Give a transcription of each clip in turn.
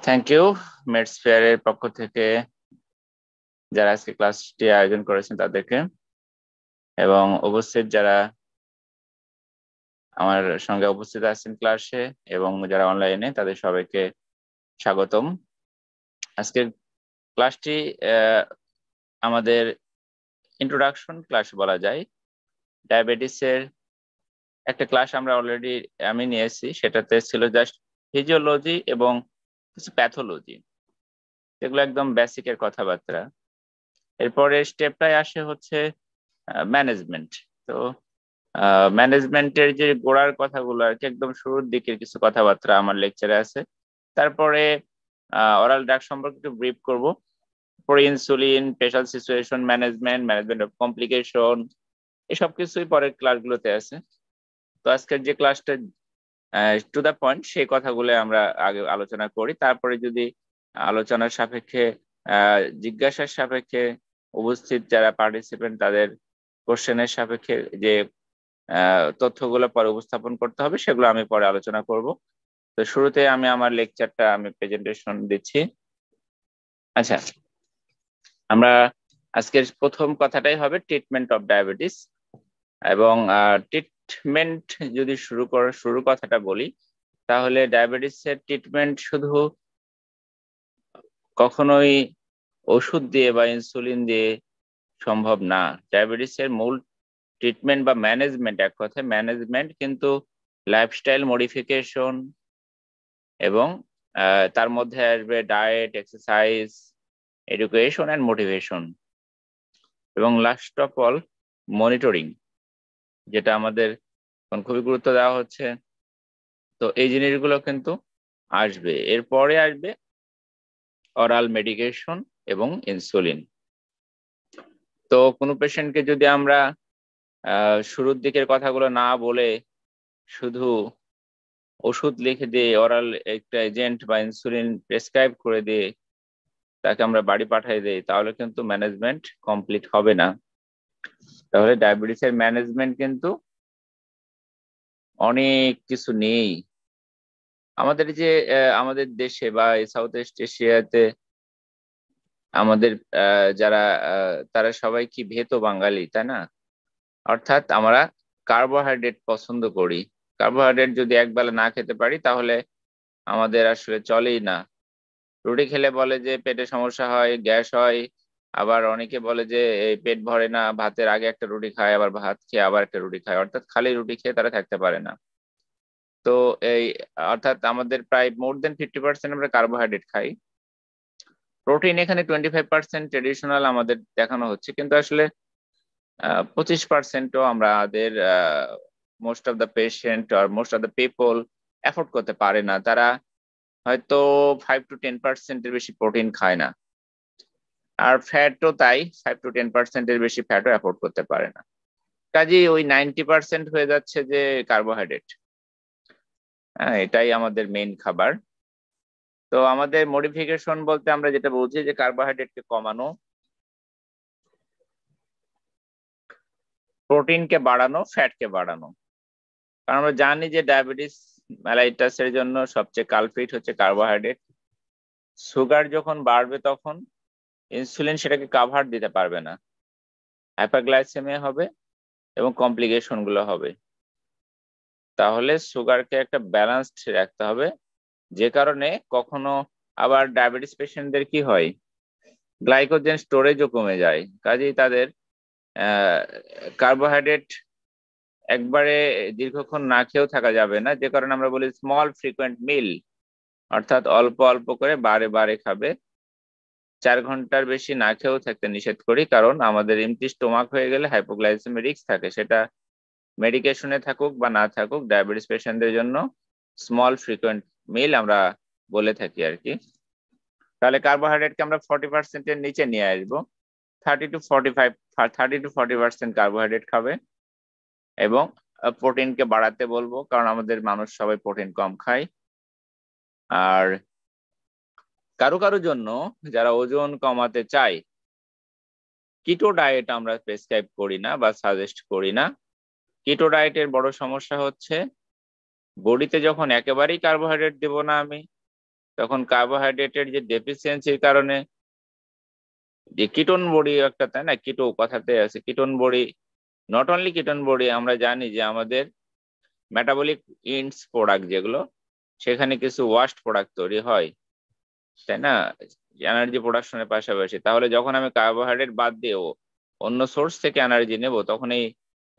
Thank you meds ফেয়ারের পক্ষ থেকে যারা আজকে ক্লাসটি আয়োজন করেছেন তাদেরকে এবং উপস্থিত যারা আমার সঙ্গে উপস্থিত আছেন ক্লাসে এবং যারা অনলাইনে তাদের সবাইকে স্বাগতম। আজকের ক্লাসটি আমাদের ইন্ট্রোডাকশন ক্লাস বলা যায়। ডায়াবেটিসের একটা ক্লাস আমরা অলরেডি আমি নিয়েছি, সেটাতে ছিল জাস্ট ফিজিওলজি এবং কিছু প্যাথোলজি, এগুলো একদম বেসিকের কথাবার্তা। এরপরে স্টেপটাই আসে হচ্ছে ম্যানেজমেন্ট। তো ম্যানেজমেন্টের যে গোড়ার কথাগুলো আর কি একদম শুরুর দিকের কিছু কথাবার্তা আমার লেকচারে আছে। তারপরে অরাল ড্রাগ সম্পর্কে একটু ব্রিফ করব, পরে insulin, special situation management, management of complication, এসব কিছুই পরের ক্লাসগুলোতে আছে। তো আজকের যে ক্লাসটা টু দা পয়েন্ট, সেই কথাগুলো আমরা আগে আলোচনা করি। তারপরে যদি আলোচনার সাপেক্ষে জিজ্ঞাসার সাপেক্ষে উপস্থিত যারা পার্টিসিপেন্ট তাদের কোশ্চেনের সাপেক্ষে যে তথ্যগুলো পরে উপস্থাপন করতে হবে সেগুলো আমি পরে আলোচনা করব। তো শুরুতে আমি আমার লেকচারটা প্রেজেন্টেশন দিচ্ছি। আচ্ছা, আমরা আজকের প্রথম কথাটাই হবে ট্রিটমেন্ট অফ ডায়াবেটিস। এবং ট্রিটমেন্ট যদি শুরু কথাটা বলি, তাহলে ডায়াবেটিসের ট্রিটমেন্ট শুধু কখনোই ওষুধ দিয়ে বা ইনসুলিন দিয়ে সম্ভব না। ডায়াবেটিসের মূল ট্রিটমেন্ট বা ম্যানেজমেন্ট, এক কথায় ম্যানেজমেন্ট, কিন্তু লাইফস্টাইল মডিফিকেশন এবং তার মধ্যে আসবে diet, exercise, education and motivation, এবং লাস্ট অফ অল মনিটরিং, যেটা আমাদের এখন খুবই গুরুত্ব দেওয়া হচ্ছে। তো এই জিনিসগুলো কিন্তু আসবে, এরপরে আসবে অরাল মেডিকেশন এবং ইনসুলিন। তো কোনো পেশেন্টকে যদি আমরা শুরুর দিকের কথাগুলো না বলে শুধু ওষুধ লিখে দিয়ে, অরাল একটা এজেন্ট বা ইনসুলিন প্রেসক্রাইব করে দিয়ে তাকে আমরা বাড়ি পাঠিয়ে দেই, তাহলে কিন্তু ম্যানেজমেন্ট কমপ্লিট হবে না। তাহলে ডায়াবেটিসের ম্যানেজমেন্ট কিন্তু অনেক কিছু নেই। আমাদের যে আমাদের দেশে বা সাউথ ইস্ট এশিয়াতে আমাদের যারা তারা সবাই কি ভেতো বাঙালি, তাই না? অর্থাৎ আমরা কার্বোহাইড্রেট পছন্দ করি। কার্বোহাইড্রেট যদি একবেলা না খেতে পারি তাহলে আমাদের আসলে চলেই না। রুটি খেলে বলে যে পেটে সমস্যা হয়, গ্যাস হয়। আবার অনেকে বলে যে এই পেট ভরে না, ভাতের আগে একটা রুটি খায়, আবার ভাত খেয়ে আবার একটা রুটি খায়, অর্থাৎ খালি রুটি খেয়ে তারা থাকতে পারে না। তো এই অর্থাৎ আমাদের প্রায় মোর দেন 50% আমরা কার্বোহাইড্রেট খাই। প্রোটিন এখানে 25% ট্রেডিশনাল আমাদের দেখানো হচ্ছে, কিন্তু আসলে 25%ও আমাদের মোস্ট অফ দ্য পেশেন্ট আর most of the people afford করতে পারে না। তারা হয়তো 5 to 10%-এর বেশি প্রোটিন খায় না। আর ফ্যাটও তাই, 5 to 10%-এর বেশি ফ্যাটও অ্যাফোর্ড করতে পারে না। কাজেই ওই 90% হয়ে যাচ্ছে যে কার্বোহাইড্রেট। হ্যাঁ, এটাই আমাদের মেইন খাবার। তো আমাদের মডিফিকেশন বলতে আমরা যেটা বলছি যে কার্বোহাইড্রেটকে কমানো, প্রোটিনকে বাড়ানো, ফ্যাটকে বাড়ানো। কারণ আমরা জানি যে ডায়াবেটিস মেলাইটাসের জন্য সবচেয়ে কালপ্রিট হচ্ছে কার্বোহাইড্রেট। সুগার যখন বাড়বে তখন ইনসুলিন সেটাকে কাভার দিতে পারবে না, হাইপারগ্লাইসেমিয়া হবে এবং কমপ্লিকেশন গুলো হবে। তাহলে সুগারকে একটা ব্যালেন্সড রাখতে হবে, যে কারণে কখনো আবার ডায়াবেটিস পেশেন্টদের কি হয়, গ্লাইকোজেন স্টোরেজও কমে যায়। কাজেই তাদের কার্বোহাইড্রেট একবারে দীর্ঘক্ষণ না খেয়েও থাকা যাবে না, যে কারণে আমরা বলি স্মল ফ্রিকোয়েন্ট মিল, অর্থাৎ অল্প অল্প করে বারে বারে খাবে। 4 ঘন্টার বেশি না খেয়েও থাকতে নিষেধ করি, কারণ আমাদের এমটি স্টোমাক হয়ে গেলে হাইপোগ্লাইসেমিক রিস্ক থাকে। সেটা মেডিকেশনে থাকুক বা না থাকুক, ডায়াবেটিস পেশেন্টদের জন্য স্মল ফ্রিকোয়েন্ট মিল আমরা বলে থাকি আর কি। তাহলে কার্বোহাইড্রেটকে আমরা 40%-এর নিচে নিয়ে আসবো। 30 to 40% কার্বোহাইড্রেট খাবে এবং প্রোটিনকে বাড়াতে বলবো, কারণ আমাদের মানুষ সবাই প্রোটিন কম খায়। আর কারো কারো জন্য যারা ওজন কমাতে চায়, কিটো ডায়েট আমরা প্রেসক্রাইব করি না বা সাজেস্ট করি না। কিটো ডায়েটের বড় সমস্যা হচ্ছে বডিতে যখন একেবারেই কার্বোহাইড্রেট দেব না আমি, তখন কার্বোহাইড্রেটের যে ডেফিসিয়েন্সির কারণে যে কিটোন বডি একটা, তাই না, কিটো কথাতে আছে ketone body, not only ketone body, আমরা জানি যে আমাদের মেটাবলিক ইন্ডস প্রোডাক্ট যেগুলো, সেখানে কিছু ওয়াস্ট প্রোডাক্ট তৈরি হয়, তাই না, এনার্জি প্রোডাকশনের পাশাপাশি। তাহলে যখন আমি কার্বোহাইড্রেট বাদ দিয়েও অন্য সোর্স থেকে এনার্জি নেব, তখন এই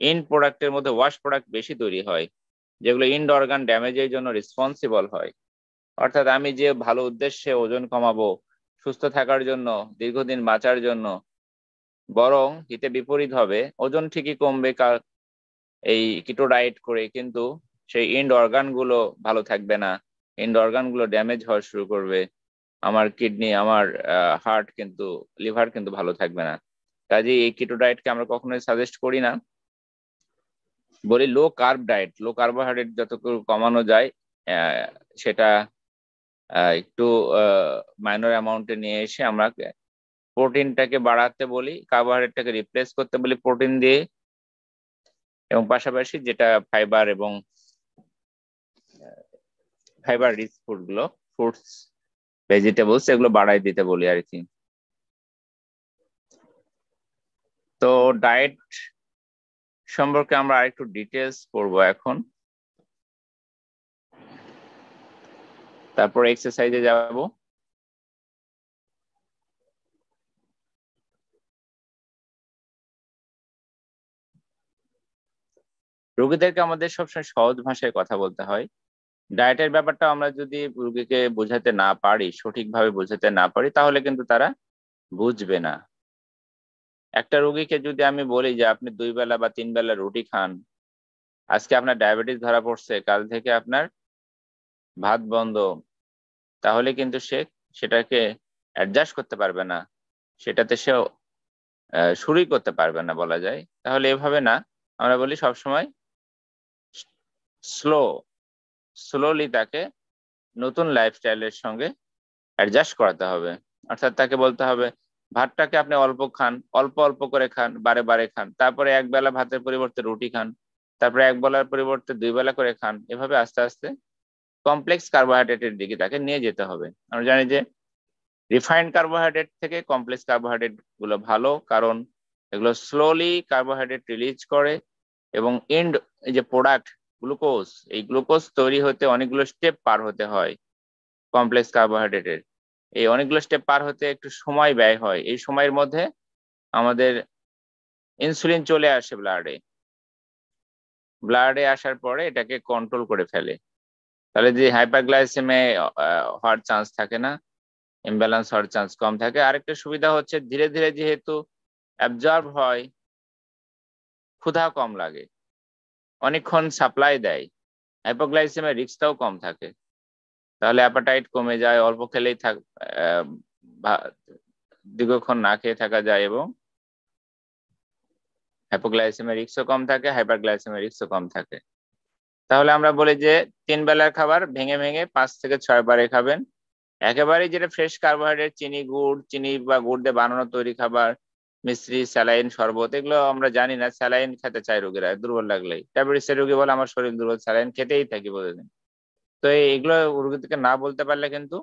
ইন্ড প্রোডাক্টের মধ্যে ওয়াশ প্রোডাক্ট বেশি তৈরি হয়, যেগুলো ইন্ড অর্গান ড্যামেজের জন্য রেসপন্সিবল হয়। অর্থাৎ আমি যে ভালো উদ্দেশ্যে ওজন কমাবো, সুস্থ থাকার জন্য, দীর্ঘদিন বাঁচার জন্য, বরং হিতে বিপরীত হবে, ওজন ঠিকই কমবে এই কিটো ডায়েট করে, কিন্তু সেই ইন্ড অর্গান গুলো ভালো থাকবে না, ইন্ড অর্গান গুলো ড্যামেজ হওয়া শুরু করবে, আমার কিডনি, আমার হার্ট কিন্তু, লিভার কিন্তু ভালো থাকবে না। কাজে এই কিটো ডায়েটকে আমরা কখনোই সাজেস্ট করি না, বলি লো কার্ব ডায়েট, লো কার্বোহাইড্রেট যতটুকু কমানো যায় সেটা একটু মাইনর অ্যামাউন্টে নিয়ে এসে আমরা প্রোটিনটাকে বাড়াতে বলি, কার্বোহাইড্রেটটাকে রিপ্লেস করতে বলি প্রোটিন দিয়ে, এবং পাশাপাশি যেটা ফাইবার এবং ফাইবার রিচ ফুড গুলো, ফ্রুটস, ভেজিটেবলস, এগুলো বাড়াই দিতে বলি আর কি। তো ডায়েট সম্পর্কে আমরা আরেকটু ডিটেলস পড়বো এখন, তারপর এক্সারসাইজে যাব। রোগীদেরকে আমাদের সবসময় সহজ ভাষায় কথা বলতে হয়। ডায়েটের ব্যাপারটা আমরা যদি রোগীকে বোঝাতে না পারি, সঠিকভাবে বোঝাতে না পারি, তাহলে কিন্তু তারা বুঝবে না। একটা রোগীকে যদি আমি বলি যে আপনি 2 বেলা বা 3 বেলা রুটি খান, আজকে আপনার ডায়াবেটিস ধরা পড়ছে, কাল থেকে আপনার ভাত বন্ধ, তাহলে কিন্তু সে সেটাকে অ্যাডজাস্ট করতে পারবে না, সেটাতে সে শুরুই করতে পারবে না বলা যায়। তাহলে এভাবে না, আমরা বলি সবসময় স্লোলি তাকে নতুন লাইফস্টাইলের সঙ্গে অ্যাডজাস্ট করাতে হবে। অর্থাৎ তাকে বলতে হবে ভাতটাকে আপনি অল্প খান, অল্প অল্প করে খান, বারে বারে খান, তারপরে এক বেলা ভাতের পরিবর্তে রুটি খান, তারপরে এক বেলার পরিবর্তে 2 বেলা করে খান, এভাবে আস্তে আস্তে কমপ্লেক্স কার্বোহাইড্রেটের দিকে তাকে নিয়ে যেতে হবে। আমরা জানি যে রিফাইন্ড কার্বোহাইড্রেট থেকে কমপ্লেক্স কার্বোহাইড্রেট গুলো ভালো, কারণ এগুলো স্লোলি কার্বোহাইড্রেট রিলিজ করে, এবং এন্ড এই যে প্রোডাক্ট গ্লুকোজ, এই গ্লুকোজ তৈরি হতে অনেকগুলো স্টেপ পার হতে হয়। কমপ্লেক্স কার্বোহাইড্রেটের এই অনেকগুলো স্টেপ পার হতে একটু সময় ব্যয় হয়, এই সময়ের মধ্যে আমাদের ইনসুলিন চলে আসে ব্লাডে আসার পরে এটাকে কন্ট্রোল করে ফেলে। তাহলে যে হাইপারগ্লাইসেমে হওয়ার চান্স থাকে না, ইমব্যালেন্স হওয়ার চান্স কম থাকে। আরেকটা সুবিধা হচ্ছে ধীরে ধীরে যেহেতু অ্যাবজর্ব হয়, ক্ষুধা কম লাগে, অনেকক্ষণ সাপ্লাই দেয়, হাইপোগ্লাইসেমের রিস্কটাও কম থাকে। তাহলে অ্যাপাটাইট কমে যায়, অল্প খেলেই দীর্ঘক্ষণ না খেয়ে থাকা যায়, এবং হাইপোগ্লাইসেমের রিস্কও কম থাকে, হাইপারগ্লাইসেমের রিস্কও কম থাকে। তাহলে আমরা বলি যে 3 বেলার খাবার ভেঙে ভেঙে 5 থেকে 6 বারে খাবেন। একেবারেই যেটা ফ্রেশ কার্বোহাইড্রেট, চিনি বা গুড় দিয়ে বানানো তৈরি খাবার, মিশ্রি, স্যালাইন, শরবত, এগুলো আমরা জানি না। স্যালাইন খেতে চায় রোগীরা দুর্বল লাগলেই, ডায়াবেটিসের রোগী বলে আমার শরীর দুর্বল, স্যালাইন খেতেই থাকি প্রতিদিন। তো এগুলো রোগীদেরকে না বলতে পারলে কিন্তু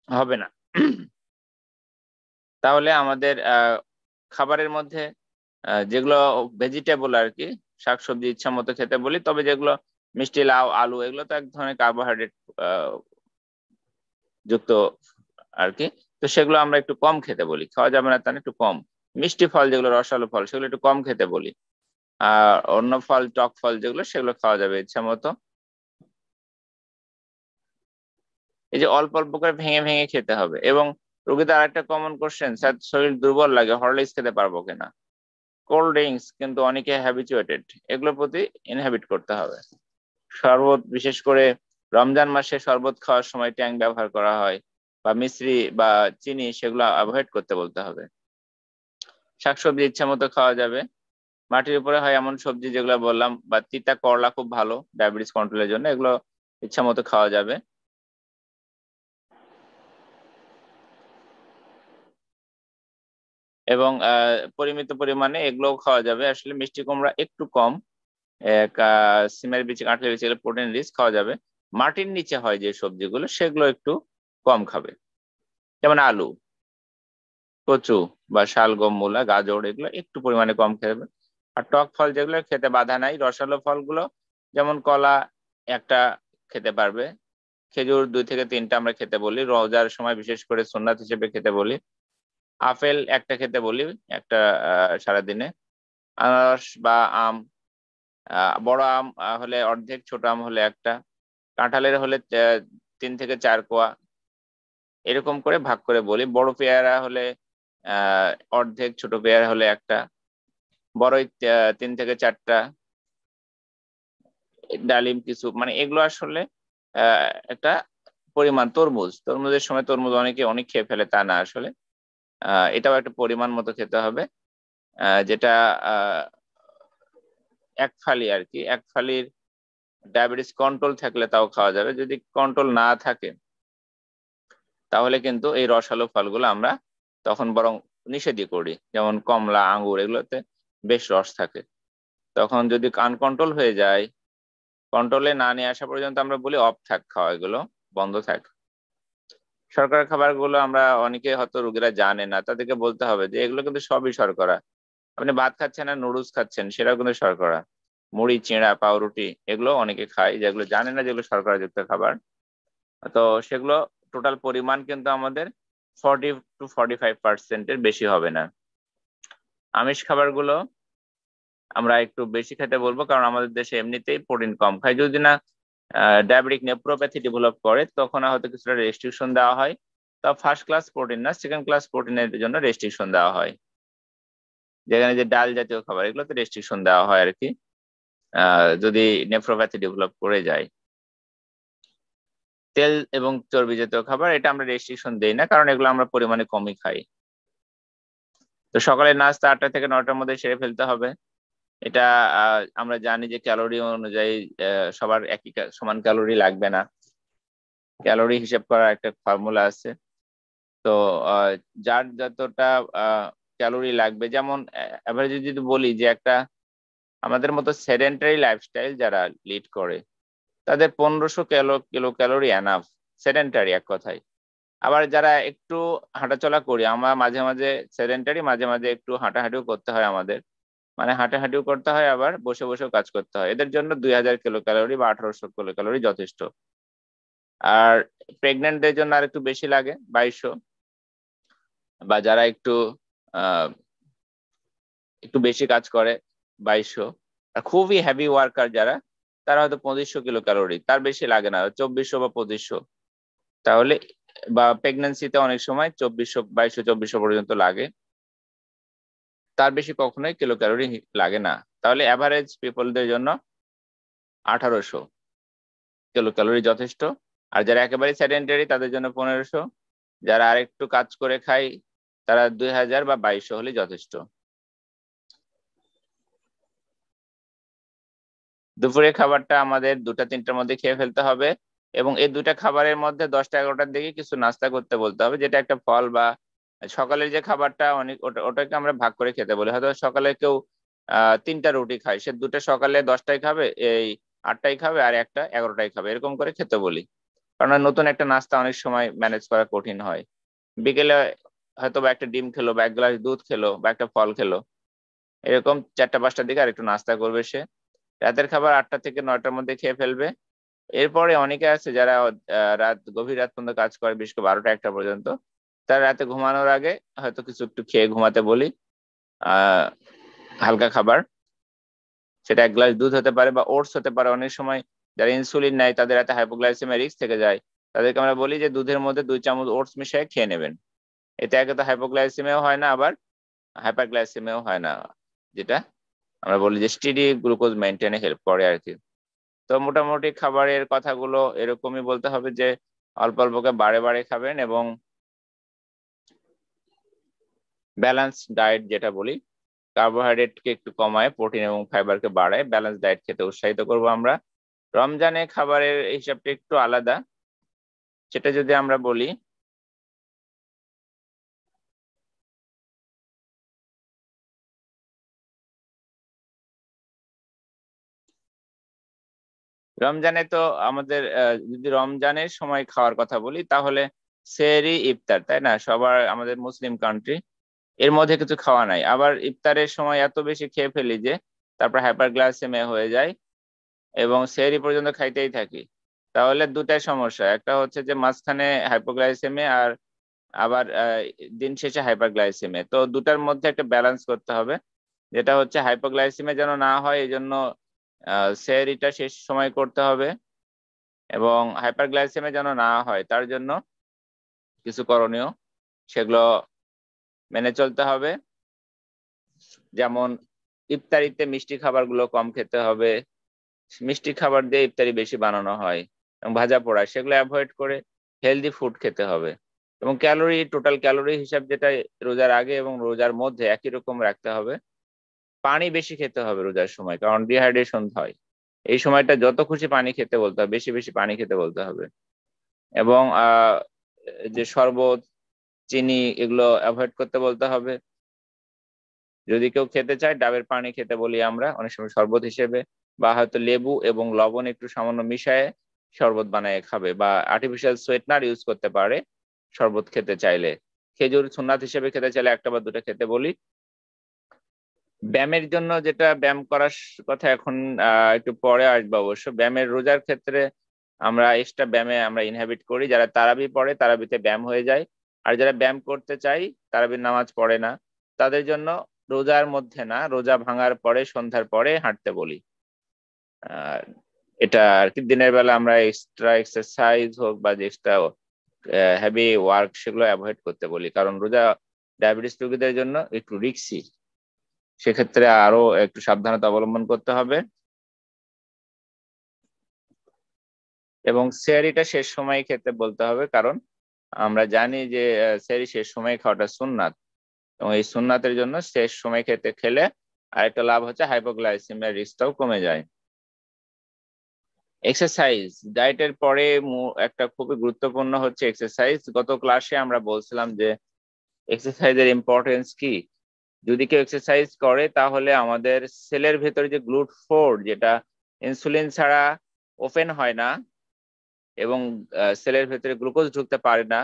হবে না। তাহলে আমাদের খাবারের মধ্যে যেগুলো ভেজিটেবল আর কি, শাকসবজি ইচ্ছা মতো খেতে বলি, তবে যেগুলো মিষ্টি, লাউ, আলু, এগুলো তো এক ধরনের কার্বোহাইড্রেট যুক্ত আর কি, তো সেগুলো আমরা একটু কম খেতে বলি। খাওয়া যাবে না তা না, একটু কম। মিষ্টি ফল যেগুলো, রসালো ফল, সেগুলো একটু কম খেতে বলি। আর অন্য ফল, টক ফল যেগুলো, সেগুলো খাওয়া যাবে ইচ্ছা মতো। এই যে অল্প অল্প করে ভেঙে ভেঙে খেতে হবে। এবং রোগীদের আরেকটা কমন কোশ্চেন, স্যার শরীর দুর্বল লাগে, হরলিক্স খেতে পারবো কিনা। কোল্ড ড্রিঙ্কস কিন্তু অনেকে হ্যাবিচুয়েটেড, এগুলোর প্রতি ইনহ্যাবিট করতে হবে। শরবত, বিশেষ করে রমজান মাসে শরবত খাওয়ার সময় ট্যাং ব্যবহার করা হয়, বা মিশ্রি বা চিনি, সেগুলো অ্যাভয়েড করতে বলতে হবে। শাকসবজি ইচ্ছা মতো খাওয়া যাবে। মাটির উপরে হয় এমন সবজি যেগুলো বললাম, বা তিতা করলা খুব ভালো ডায়াবেটিস কন্ট্রোলের জন্য, এগুলো ইচ্ছা মতো খাওয়া যাবে। এবং পরিমিত পরিমাণে এগুলো খাওয়া যাবে। আসলে মিষ্টি কুমড়া একটু কম, সিমের বিচি, কাঁঠালের বিচি, প্রোটিন রিচ খাওয়া যাবে। মাটির নিচে হয় যে সবজিগুলো, সেগুলো একটু কম খাবে। যেমন আলু, কচু বা শালগম, মূলা, গাজর এগুলো একটু পরিমাণে কম খেতে। আর টক ফল যেগুলো খেতে বাধা নাই, রসালো ফলগুলো যেমন কলা একটা খেতে পারবে, খেজুর 2 থেকে 3টা আমরা খেতে বলি, রোজার সময় বিশেষ করে সুন্নাত হিসেবে খেতে বলি। আপেল একটা খেতে বলি একটা সারাদিনে। আনারস বা আম, বড় আম হলে অর্ধেক, ছোট আম হলে একটা, কাঁঠালের হলে 3 থেকে 4 কোয়া, এরকম করে ভাগ করে বলি। বড় পেয়ারা হলে অর্ধেক, ছোট পেয়ারা হলে একটা, বড়ই 3 থেকে 4টা, ডালিম কিছু, মানে এগুলো আসলে একটা পরিমাণ। তরমুজের সময় তরমুজ অনেকে অনেক খেয়ে ফেলে, তা না আসলে, এটাও একটা পরিমাণ মতো খেতে হবে। যেটা এক ফালি আর কি, এক ফালির ডায়াবেটিস কন্ট্রোল থাকলে তাও খাওয়া যাবে। যদি কন্ট্রোল না থাকে তাহলে কিন্তু এই রসালো ফলগুলো আমরা তখন বরং নিষেধই করি। যেমন কমলা, আঙ্গুর এগুলোতে বেশ রস থাকে। তখন যদি আনকন্ট্রোল হয়ে যায়, কন্ট্রোলে না নিয়ে আসা পর্যন্ত আমরা বলি অফ থাক, খাওয়া এগুলো বন্ধ থাক। শর্করা খাবারগুলো আমরা অনেকে হয়তো রোগীরা জানে না, তাদেরকে বলতে হবে যে এগুলো কিন্তু সবই শর্করা। আপনি ভাত খাচ্ছেন আর নুডলস খাচ্ছেন, সেটাও কিন্তু শর্করা। মুড়ি, চিড়া, পাউরুটি এগুলো অনেকে খায়, যেগুলো জানে না যেগুলো শর্করা যুক্ত খাবার। তো সেগুলো টোটাল পরিমাণ কিন্তু আমাদের 40 to 45% বেশি হবে না। আমিষ খাবারগুলো আমরা একটু বেশি খেতে বলবো, কারণ আমাদের দেশে এমনিতেই প্রোটিন কম খায়। যদি না ডায়াবেটিক নেফ্রোপ্যাথি ডেভেলপ করে তখন হয়তো কিছুটা রেস্ট্রিকশন দেওয়া হয়। তা ফার্স্ট ক্লাস প্রোটিন না, সেকেন্ড ক্লাস প্রোটিনের জন্য রেস্ট্রিকশন দেওয়া হয়। যেখানে যে ডাল জাতীয় খাবার এগুলোতে রেস্ট্রিকশন দেওয়া হয় আর কি, যদি নেফ্রোপ্যাথি ডেভেলপ করে যায়। তেল এবং চর্বি জাতীয় খাবার এটা আমরা রেস্ট্রিকশন দেই না, কারণ এগুলো আমরা পরিমাণে কমই খাই। তো সকালের নাস্তা 8টা থেকে 9টার মধ্যে সেরে ফেলতে হবে। এটা আমরা জানি যে ক্যালোরি অনুযায়ী সবার একই সমান ক্যালোরি লাগবে না, ক্যালোরি হিসেব করার একটা ফর্মুলা আছে। তো যার যতটা ক্যালোরি লাগবে, যেমন এভারেজে যদি বলি যে একটা আমাদের মতো সেডেন্টারি লাইফস্টাইল যারা লিড করে তাদের 1500 কিলো ক্যালোরি এনাফ, সেডেন্টারি এক কথায়। আবার যারা একটু হাঁটাচলা করি, আমরা মাঝে মাঝে সেডেন্টারি, মাঝে মাঝে একটু হাঁটাহাঁটিও করতে হয় আমাদের, মানে হাঁটাহাঁটিও করতে হয় আবার বসে বসেও কাজ করতে হয়, এদের জন্য 2000 কিলো ক্যালোরি বা 1800 কিলো ক্যালোরি যথেষ্ট। আর প্রেগনেন্টদের জন্য আর একটু বেশি লাগে, 2200। বা যারা একটু আহ একটু বেশি কাজ করে, 2200। আর খুবই হেভি ওয়ার্কার যারা, তারা হয়তো 2500 কিলো ক্যালোরি, তার বেশি লাগে না, 2400 বা 2500। তাহলে বা প্রেগন্যান্সিতে অনেক সময় 2400, 2200, 2400 পর্যন্ত লাগে, তার বেশি কখনোই কিলো ক্যালোরি লাগে না। তাহলে অ্যাভারেজ পিপলদের জন্য 1800 কিলো ক্যালোরি যথেষ্ট। আর যারা একেবারে সেডেন্টারি তাদের জন্য 1500, যারা আরেকটু কাজ করে খায় তারা 2000 বা 2200 হলে যথেষ্ট। দুপুরের খাবারটা আমাদের 2টা 3টার মধ্যে খেয়ে ফেলতে হবে, এবং এই 2টা খাবারের মধ্যে 10টা 11টার দিকে কিছু নাস্তা করতে বলতে হবে, যেটা একটা ফল বা সকালের যে খাবারটা অনেক ওটাকে আমরা ভাগ করে খেতে বলি। হয়তো সকালে কেউ 3টা রুটি খায়, সে 2টা সকালে 10টায় খাবে, এই 8টায় খাবে, আর একটা 11টায় খাবে, এরকম করে খেতে বলি। কারণ নতুন একটা নাস্তা অনেক সময় ম্যানেজ করা কঠিন হয়। বিকেলে হয়তো বা একটা ডিম খেলো বা 1 গ্লাস দুধ খেলো বা একটা ফল খেলো, এরকম 4টা 5টার দিকে আর একটু নাস্তা করবে সে। রাতের খাবার 8টা থেকে 9টার মধ্যে খেয়ে ফেলবে। এরপরে অনেকে আছে যারা গভীর রাত পর্যন্ত কাজ করে, বিশেষ করে 12টা 1টা পর্যন্ত, তারা রাতে ঘুমানোর আগে হয়তো কিছু একটু খেয়ে ঘুমাতে বলি, আহ হালকা খাবার। সেটা 1 গ্লাস দুধ হতে পারে বা ওটস হতে পারে। অনেক সময় যারা ইনসুলিন নেয় তাদের রাতে হাইপোগ্লাইসেমিয়া রিস্ক থেকে যায়, তাদেরকে আমরা বলি যে দুধের মধ্যে 2 চামচ ওটস মিশিয়ে খেয়ে নেবেন। এতে একে তো হাইপোগ্লাইসেমিয়াও হয় না, আবার হাইপারগ্লাইসেমিয়াও হয় না, যেটা আমরা বলি যে স্টেডি গ্লুকোজ মেনটেনে হেল্প করে আর কি। তো মোটামুটি খাবারের কথাগুলো এরকমই বলতে হবে যে অল্প অল্প করে বারে বারে খাবেন, এবং ব্যালেন্স ডায়েট যেটা বলি, কার্বোহাইড্রেটকে একটু কমায় প্রোটিন এবং ফাইবারকে বাড়ায়, ব্যালেন্স ডায়েট খেতে উৎসাহিত করব আমরা। রমজানে খাবারের হিসাবটা একটু আলাদা, সেটা যদি আমরা বলি, রমজানে তো আমাদের যদি রমজানের সময় খাওয়ার কথা বলি তাহলে সেহরি ইফতার, তাই না? সবার, আমাদের মুসলিম কান্ট্রি, এর মধ্যে কিছু খাওয়া নাই। আবার ইফতারের সময় এত বেশি খেয়ে ফেলি যে তারপর হাইপারগ্লাইসেমিয়া হয়ে যায় এবং সেহরি পর্যন্ত খাইতেই থাকি। তাহলে দুটাই সমস্যা, একটা হচ্ছে যে মাঝখানে হাইপোগ্লাইসেমিয়া, আর আবার দিন শেষে হাইপারগ্লাইসেমিয়া। তো দুটার মধ্যে একটা ব্যালেন্স করতে হবে, যেটা হচ্ছে হাইপোগ্লাইসেমিয়া যেন না হয়, এই জন্য সেহরিটা শেষ সময় করতে হবে, এবং হাইপারগ্লাইসেমিয়া যেন না হয় তার জন্য কিছু করণীয়, সেগুলো মেনে চলতে হবে। যেমন ইফতারিতে মিষ্টি খাবারগুলো কম খেতে হবে, মিষ্টি খাবার দিয়ে ইফতারি বেশি বানানো হয়, এবং ভাজা পোড়া সেগুলো অ্যাভয়েড করে হেলদি ফুড খেতে হবে। এবং ক্যালোরি, টোটাল ক্যালোরি হিসাব যেটা রোজার আগে এবং রোজার মধ্যে একই রকম রাখতে হবে। পানি বেশি খেতে হবে রোজার সময়, কারণ ডিহাইড্রেশন হয়। এই সময়টা যত খুশি পানি খেতে বলতে হবে, বেশি বেশি পানি খেতে বলতে হবে। এবং যে শরবত, চিনি, এগুলো অ্যাভয়েড করতে বলতে হবে। যদি কেউ খেতে চায় ডাবের পানি খেতে বলি আমরা অনেক সময় শরবত হিসেবে, বা হয়তো লেবু এবং লবণ একটু সামান্য মিশায়ে শরবত বানায় খাবে, বা আর্টিফিশিয়াল সুয়েটনার ইউজ করতে পারে শরবত খেতে চাইলে। খেজুর সুন্নাত হিসেবে খেতে চাইলে একটা বা দুটো খেতে বলি। ব্যায়ামের জন্য যেটা ব্যায়াম করার কথা এখন একটু পরে আসবো অবশ্য। ব্যায়ামের রোজার ক্ষেত্রে আমরা এক্সট্রা ব্যায়ামে আমরা ইনহাবিট করি, যারা তারাবি পড়ে তারাবিতে ব্যায়াম হয়ে যায়। আর যারা ব্যায়াম করতে চাই, তারাবির নামাজ পড়ে না, তাদের জন্য রোজার মধ্যে না, রোজা ভাঙার পরে সন্ধ্যার পরে হাঁটতে বলি। আর এটা আর কি, দিনের বেলা আমরা এক্সট্রা এক্সারসাইজ হোক বা যে এক্সট্রা হেভি ওয়ার্ক সেগুলো অ্যাভয়েড করতে বলি, কারণ রোজা ডায়াবেটিস রোগীদের জন্য একটু রিস্কি, সেক্ষেত্রে আরো একটু সাবধানতা অবলম্বন করতে হবে। এবং সেহরিটা শেষ সময় খেতে বলতে হবে, কারণ আমরা জানি যে সেহরি শেষ সময় খাওয়াটা সুন্নাত, এবং এই সুন্নাতের জন্য শেষ সময় খেলে আরেকটা লাভ হচ্ছে হাইপোগ্লাইসেমিয়ার রিস্কটাও কমে যায়। এক্সারসাইজ ডায়েটের পরে একটা খুবই গুরুত্বপূর্ণ হচ্ছে এক্সারসাইজ। গত ক্লাসে আমরা বলছিলাম যে এক্সারসাইজের ইম্পর্টেন্স কি। যদি কেউ এক্সারসাইজ করে তাহলে আমাদের সেলের ভেতরে যে গ্লুট4, যেটা ইনসুলিন ছাড়া ওপেন হয় না এবং সেলের ভেতরে গ্লুকোজ ঢুকতে পারে না,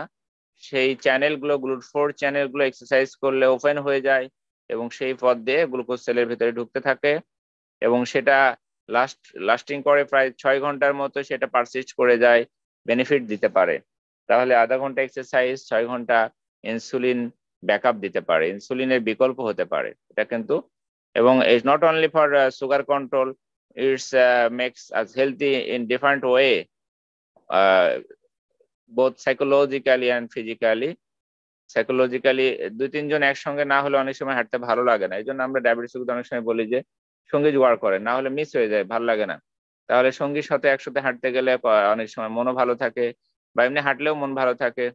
সেই চ্যানেলগুলো, গ্লুট4 চ্যানেলগুলো এক্সারসাইজ করলে ওপেন হয়ে যায়, এবং সেই পথ দিয়ে গ্লুকোজ সেলের ভেতরে ঢুকতে থাকে, এবং সেটা লাস্টিং করে প্রায় 6 ঘন্টার মতো, সেটা পারসিস্ট করে যায়, বেনিফিট দিতে পারে। তাহলে আধা ঘন্টা এক্সারসাইজ 6 ঘন্টা ইনসুলিন ব্যাকআপ দিতে পারে, ইনসুলিনের বিকল্প হতে পারে এটা কিন্তু। এবং it's not only for sugar control, it's makes us healthy in different way, both psychologically and physically. Psychologically 2-3 জন একসঙ্গে না হলে অনেক সময় হাঁটতে ভালো লাগে না, এই জন্য আমরা ডায়াবেটিস অনেক সময় বলি যে সঙ্গী জোগাড় করেন, না হলে মিস হয়ে যায়, ভালো লাগে না। তাহলে সঙ্গীর সাথে একসাথে হাঁটতে গেলে অনেক সময় মনও ভালো থাকে, বা এমনি হাঁটলেও মন ভালো থাকে।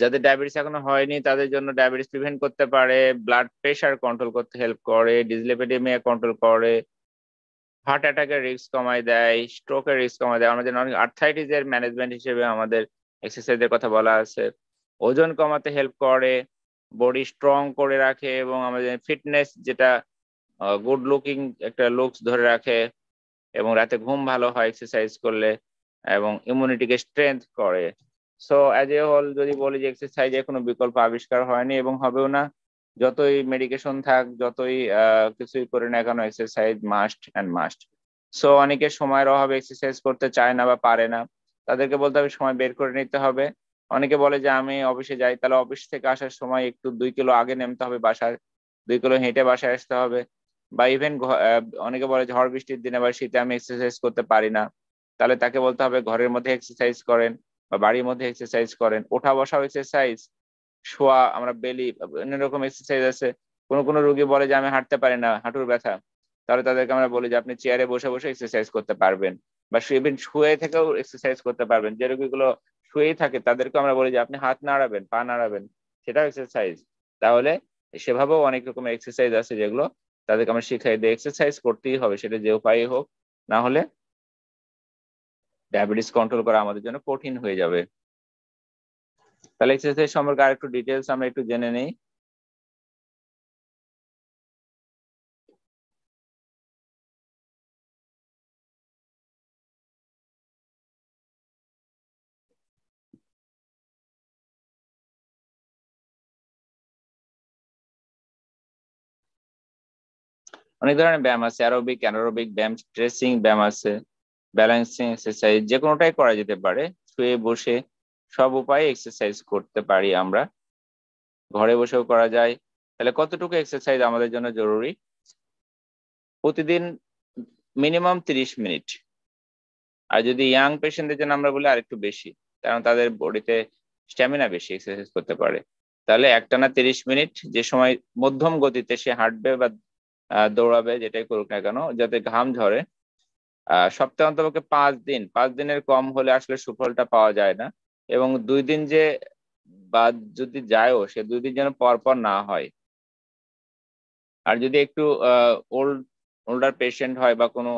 যাদের ডায়াবেটিস এখনো হয়নি তাদের জন্য ডায়াবেটিস প্রিভেন্ট করতে পারে, ব্লাড প্রেশার কন্ট্রোল করতে হেল্প করে, ডিসলিপিডেমিয়া কন্ট্রোল করে, হার্ট অ্যাটাকের রিস্ক কমায় দেয়, স্ট্রোকের রিস্ক কমায় দেয়। আমাদের অনেক আর্থ্রাইটিস এর ম্যানেজমেন্ট হিসেবে আমাদের এক্সারসাইজের কথা বলা আছে। ওজন কমাতে হেল্প করে, বডি স্ট্রং করে রাখে, এবং আমাদের ফিটনেস, যেটা গুড লুকিং একটা লুকস ধরে রাখে, এবং রাতে ঘুম ভালো হয় এক্সারসাইজ করলে, এবং ইমিউনিটিকে স্ট্রেংথ করে। সো অ্যাজ এ হোল যদি বলি যে এক্সারসাইজের কোনো বিকল্প আবিষ্কার হয়নি এবং হবেও না, যতই মেডিকেশন থাক, যতই কিছুই করে না কেন, exercise must and must. So অনেকের সময়ের অভাবে এক্সারসাইজ করতে চায় না বা পারে না, তাদেরকে বলতে হবে সময় বের করে নিতে হবে। অনেকে বলে যে আমি অফিসে যাই, তাহলে অফিস থেকে আসার সময় একটু 2 কিলো আগে নামতে হবে বাসায়, 2 কিলো হেঁটে বাসায় আসতে হবে। বা ইভেন অনেকে বলে ঝড় বৃষ্টির দিনে বা শীতে আমি এক্সারসাইজ করতে পারি না, তাহলে তাকে বলতে হবে ঘরের মধ্যে এক্সারসাইজ করেন, বা বাড়ির মধ্যে এক্সারসাইজ করেন, ওঠা বসাও এক্সারসাইজ, শোয়া, আমরা বেলি, বিভিন্ন রকম এক্সারসাইজ আছে। কোনো কোনো রোগী বলে যে আমি হাঁটতে পারি না, হাঁটুর ব্যথা, তাহলে তাদেরকে আমরা বলি যে আপনি চেয়ারে বসে বসে এক্সারসাইজ করতে পারবেন, বা ইভেন শুয়ে থেকেও এক্সারসাইজ করতে পারবেন। যে রোগীগুলো শুয়েই থাকে তাদেরকে আমরা বলি যে আপনি হাত নাড়াবেন, পা নাড়াবেন, সেটাও এক্সারসাইজ। তাহলে সেভাবেও অনেক রকমের এক্সারসাইজ আছে যেগুলো তাদেরকে আমরা শিখাই দিই। এক্সারসাইজ করতেই হবে, সেটা যে উপায় হোক, না হলে ডায়াবেটিস কন্ট্রোল করা আমাদের জন্য কঠিন হয়ে যাবে। তাহলে এক্সারসাইজ সম্পর্কে আর একটু ডিটেলস আমরা একটু জেনে নেই। অনেক ধরনের ব্যায়াম আছে, অ্যারোবিক অ্যানারোবিক ব্যায়াম, স্ট্রেচিং ব্যায়াম আছে, ব্যালেন্সিং এক্সারসাইজ, যে কোনোটাই করা যেতে পারে। শুয়ে বসে সব উপায়ে এক্সারসাইজ করতে পারি আমরা, ঘরে বসেও করা যায়। তাহলে কতটুকু এক্সারসাইজ আমাদের জন্য জরুরি? প্রতিদিন মিনিমাম 30 মিনিট। আর যদি ইয়াং পেশেন্টদের জন্য আমরা বলি আরেকটু বেশি, কারণ তাদের বডিতে স্ট্যামিনা বেশি, এক্সারসাইজ করতে পারে। তাহলে একটানা 30 মিনিট, যে সময় মধ্যম গতিতে সে হাঁটবে বা দৌড়াবে, যেটাই করুক না কেন, যাতে ঘাম ঝরে। সপ্তাহে অন্তপক্ষে 5 দিন, 5 দিনের কম হলে আসলে সুফলটা পাওয়া যায় না। এবং 2 দিন যে বাদ যদি যায়ও, সে 2 দিন যেন পর পর না হয়। আর যদি একটু ওল্ডার পেশেন্ট হয় বা কোনো